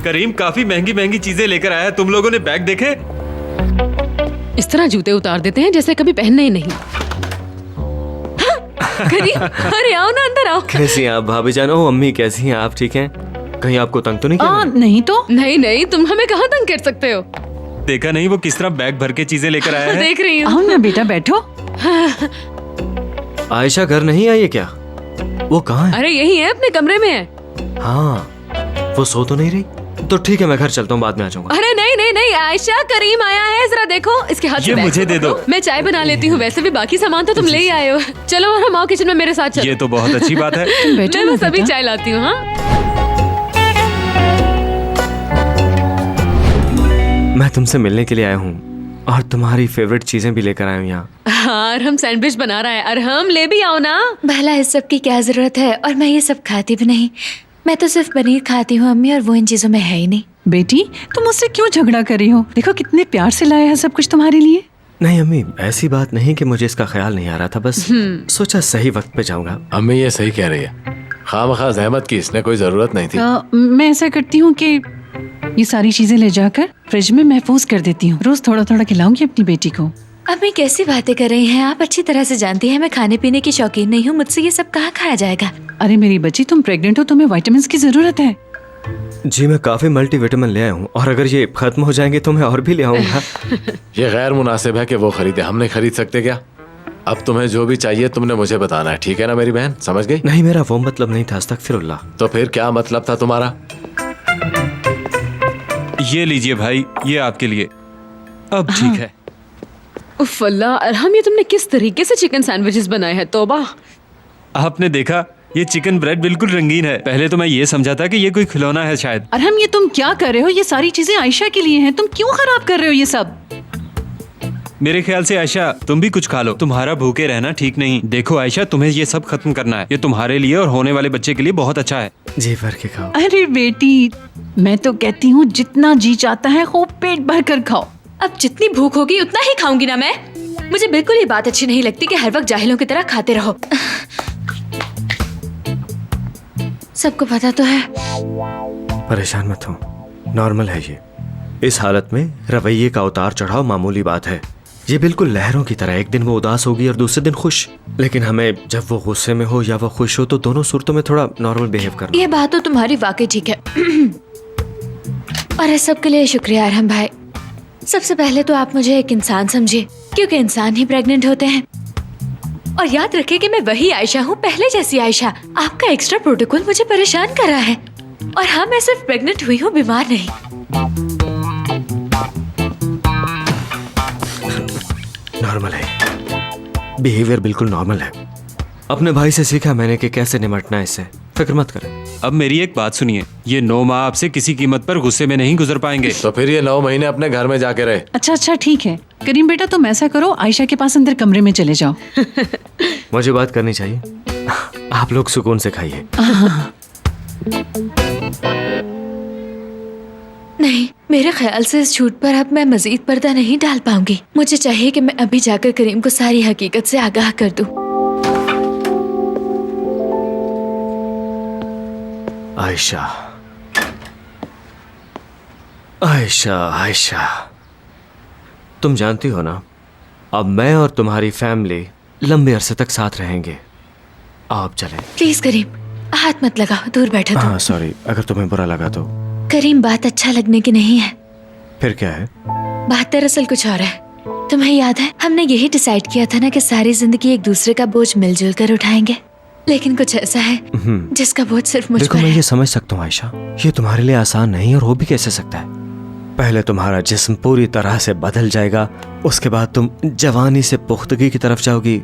करीम काफी महंगी महंगी चीजें लेकर आया है। तुम लोगों ने बैग देखे? इस तरह जूते उतार देते हैं जैसे कभी पहनने ही नहीं। करीम, अरे आओ ना, अंदर आओ। कैसी हैं आप भाभी जान? ओ अम्मी, कैसी हैं आप? ठीक हैं? कहीं आपको तंग तो नहीं किया मैंने? नहीं तो नहीं, तुम हमें कहाँ तंग कर सकते हो? देखा नहीं वो किस तरह बैग भर के चीजें लेकर आया है? देख रही हूँ। आओ ना बेटा, बैठो। आयशा घर नहीं आई है क्या? वो कहाँ है? अरे यही है, अपने कमरे में है। हाँ, वो सो तो नहीं रही? तो ठीक है, मैं घर चलता हूँ, बाद में आ जाऊंगा। अरे नहीं नहीं नहीं, आयशा, करीम आया है, जरा देखो इसके हाथ ये में। मुझे दे दो। मैं चाय बना लेती हूँ, वैसे भी बाकी सामान तो तुम ले ही आए हो। चलो और हम आओ किचन में मेरे साथ चलो। ये तो बहुत अच्छी बात है। मैं बस अभी चाय लाती हूँ। हाँ, मैं तुमसे मिलने के लिए आया हूँ और तुम्हारी फेवरेट चीजें भी लेकर आया हूँ यहाँ। हाँ, अरहम सैंडविच बना रहा है। अरहम ले भी आओ ना। भला इस सब की क्या जरूरत है, और मैं ये सब खाती भी नहीं। मैं तो सिर्फ पनीर खाती हूँ अम्मी, और वो इन चीजों में है ही नहीं। बेटी, तुम मुझसे क्यों झगड़ा कर रही हो? देखो कितने प्यार से लाया है सब कुछ तुम्हारे लिए। नहीं अम्मी, ऐसी बात नहीं कि मुझे इसका ख्याल नहीं आ रहा था, बस सोचा सही वक्त पे जाऊंगा। अम्मी ये सही कह रही है, खामखा जहमत की इसने कोई जरूरत नहीं थी। मैं ऐसा करती हूँ कि ये सारी चीजें ले जाकर फ्रिज में महफूज कर देती हूँ। रोज थोड़ा थोड़ा खिलाऊंगी अपनी बेटी को। अम्मी कैसी बातें कर रही हैं आप? अच्छी तरह से जानती हैं मैं खाने पीने की शौकीन नहीं हूँ, मुझसे ये सब कहाँ खाया जाएगा। अरे मेरी बच्ची, तुम प्रेग्नेंट हो, तुम्हें विटामिन की जरूरत है। जी मैं काफी मल्टीविटामिन ले आया हूँ, और अगर ये खत्म हो जाएंगे तो मैं और भी ले आऊंगा। ये गैर मुनासिब है कि वो खरीदे, हम नहीं खरीद सकते क्या? अब तुम्हें जो भी चाहिए तुमने मुझे बताना है, ठीक है ना मेरी बहन? समझ गई? नहीं, मेरा वो मतलब नहीं था, अस्तगफिरुल्लाह। तो फिर क्या मतलब था तुम्हारा? ये लीजिए भाई, ये आपके लिए। अब ठीक है। उफ अल्लाह, अरहम ये तुमने किस तरीके से चिकन सैंडविचेस बनाए हैं? तौबा। आपने देखा, ये चिकन ब्रेड बिल्कुल रंगीन है। पहले तो मैं ये समझा था कि ये कोई खिलौना है शायद। अरहम ये तुम क्या कर रहे हो? ये सारी चीजें आयशा के लिए हैं, तुम क्यों खराब कर रहे हो ये सब? मेरे ख्याल से आयशा तुम भी कुछ खा लो, तुम्हारा भूखे रहना ठीक नहीं। देखो आयशा, तुम्हें ये सब खत्म करना है। ये तुम्हारे लिए और होने वाले बच्चे के लिए बहुत अच्छा है। जी भर के खाओ। अरे बेटी, मैं तो कहती हूँ जितना जी चाहता है खूब पेट भर कर खाओ। अब जितनी भूख होगी उतना ही खाऊंगी ना मैं। मुझे बिल्कुल ये बात अच्छी नहीं लगती कि हर वक्त जाहिलों की तरह खाते रहो। सबको पता तो है। परेशान मत हो, नॉर्मल है ये। इस हालत में रवैये का उतार चढ़ाव मामूली बात है। ये बिल्कुल लहरों की तरह, एक दिन वो उदास होगी और दूसरे दिन खुश। लेकिन हमें जब वो गुस्से में हो या वो खुश हो तो दोनों सूरतों में थोड़ा नॉर्मल बिहेव करना। ये बात तो तुम्हारी वाकई ठीक है। और इस सब के लिए शुक्रिया अरहम भाई। सबसे पहले तो आप मुझे एक इंसान समझिए, क्योंकि इंसान ही प्रेग्नेंट होते हैं। और याद रखिए कि मैं वही आयशा हूँ, पहले जैसी आयशा। आपका एक्स्ट्रा प्रोटोकॉल मुझे परेशान कर रहा है। और हाँ, मैं सिर्फ प्रेग्नेंट हुई हूँ, बीमार नहीं। नॉर्मल है, बिहेवियर बिल्कुल नॉर्मल है। अपने भाई से सीखा मैंने कि कैसे निपटना है इससे। फिक्र मत करें। अब मेरी एक बात सुनिए, ये 9 माह आपसे किसी कीमत पर गुस्से में नहीं गुजर पाएंगे। तो फिर ये 9 महीने अपने घर में जाके रहे। अच्छा ठीक है। करीम बेटा, तुम ऐसा करो, आयशा के पास अंदर कमरे में चले जाओ। मुझे बात करनी चाहिए। आप लोग सुकून से खाइए। नहीं, मेरे ख्याल से इस झूठ पर अब मैं मजीद पर्दा नहीं डाल पाऊंगी। मुझे चाहिए कि मैं अभी जाकर करीम को सारी हकीकत से आगाह कर दूं। आयशा, आयशा, आयशा, तुम जानती हो ना, अब मैं और तुम्हारी फैमिली लंबे अरसे तक साथ रहेंगे। आप चलें। प्लीज करीम, हाथ मत लगाओ, दूर बैठो तुम। हाँ सॉरी, अगर तुम्हें बुरा लगा तो। करीम, बात अच्छा लगने की नहीं है। फिर क्या है? बात दरअसल कुछ और है। तुम्हें याद है हमने यही डिसाइड किया था ना कि सारी जिंदगी एक दूसरे का बोझ मिलजुल कर उठाएंगे, लेकिन कुछ ऐसा है जिसका बोझ सिर्फ मुझ देखो पर मैं है। ये समझ सकता हूँ आयशा, ये तुम्हारे लिए आसान नहीं और हो भी कैसे सकता है। पहले तुम्हारा जिस्म पूरी तरह से बदल जाएगा, उसके बाद तुम जवानी से पुख्तगी की तरफ जाओगी,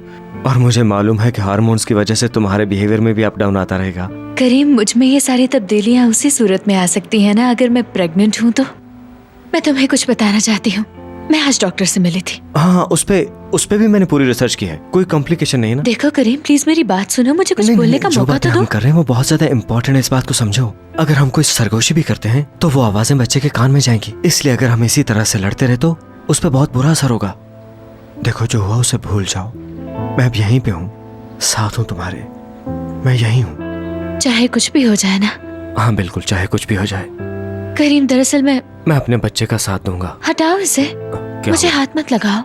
और मुझे मालूम है कि हार्मोन्स की वजह से तुम्हारे बिहेवियर में भी अप डाउन आता रहेगा। करीम, मुझ में ये सारी तब्दीलियां उसी सूरत में आ सकती है ना अगर मैं प्रेग्नेंट हूँ तो। मैं तुम्हें कुछ बताना चाहती हूँ। मैं आज डॉक्टर से मिली थी। हाँ, उस पे भी मैंने पूरी रिसर्च की है, कोई कॉम्प्लिकेशन नहीं है ना? देखो करीम, प्लीज मेरी बात सुनो, मुझे कुछ बोलने का जो मौका बातें तो हम दो। कर रहे हैं वो बहुत ज्यादा इंपॉर्टेंट है, इस बात को समझो। अगर हम कोई सरगोशी भी करते हैं तो वो आवाजें बच्चे के कान में जाएंगी, इसलिए अगर हम इसी तरह से लड़ते रहे तो उस पर बहुत बुरा असर होगा। देखो जो हुआ उसे भूल जाओ, मैं अब यहीं पे हूँ, साथ हूँ तुम्हारे, मैं यहीं हूँ। चाहे कुछ भी हो जाए ना। हाँ बिल्कुल, चाहे कुछ भी हो जाए। करीम, दरअसल मैं अपने बच्चे का साथ दूंगा। हटाओ इसे, मुझे हुआ? हाथ मत लगाओ।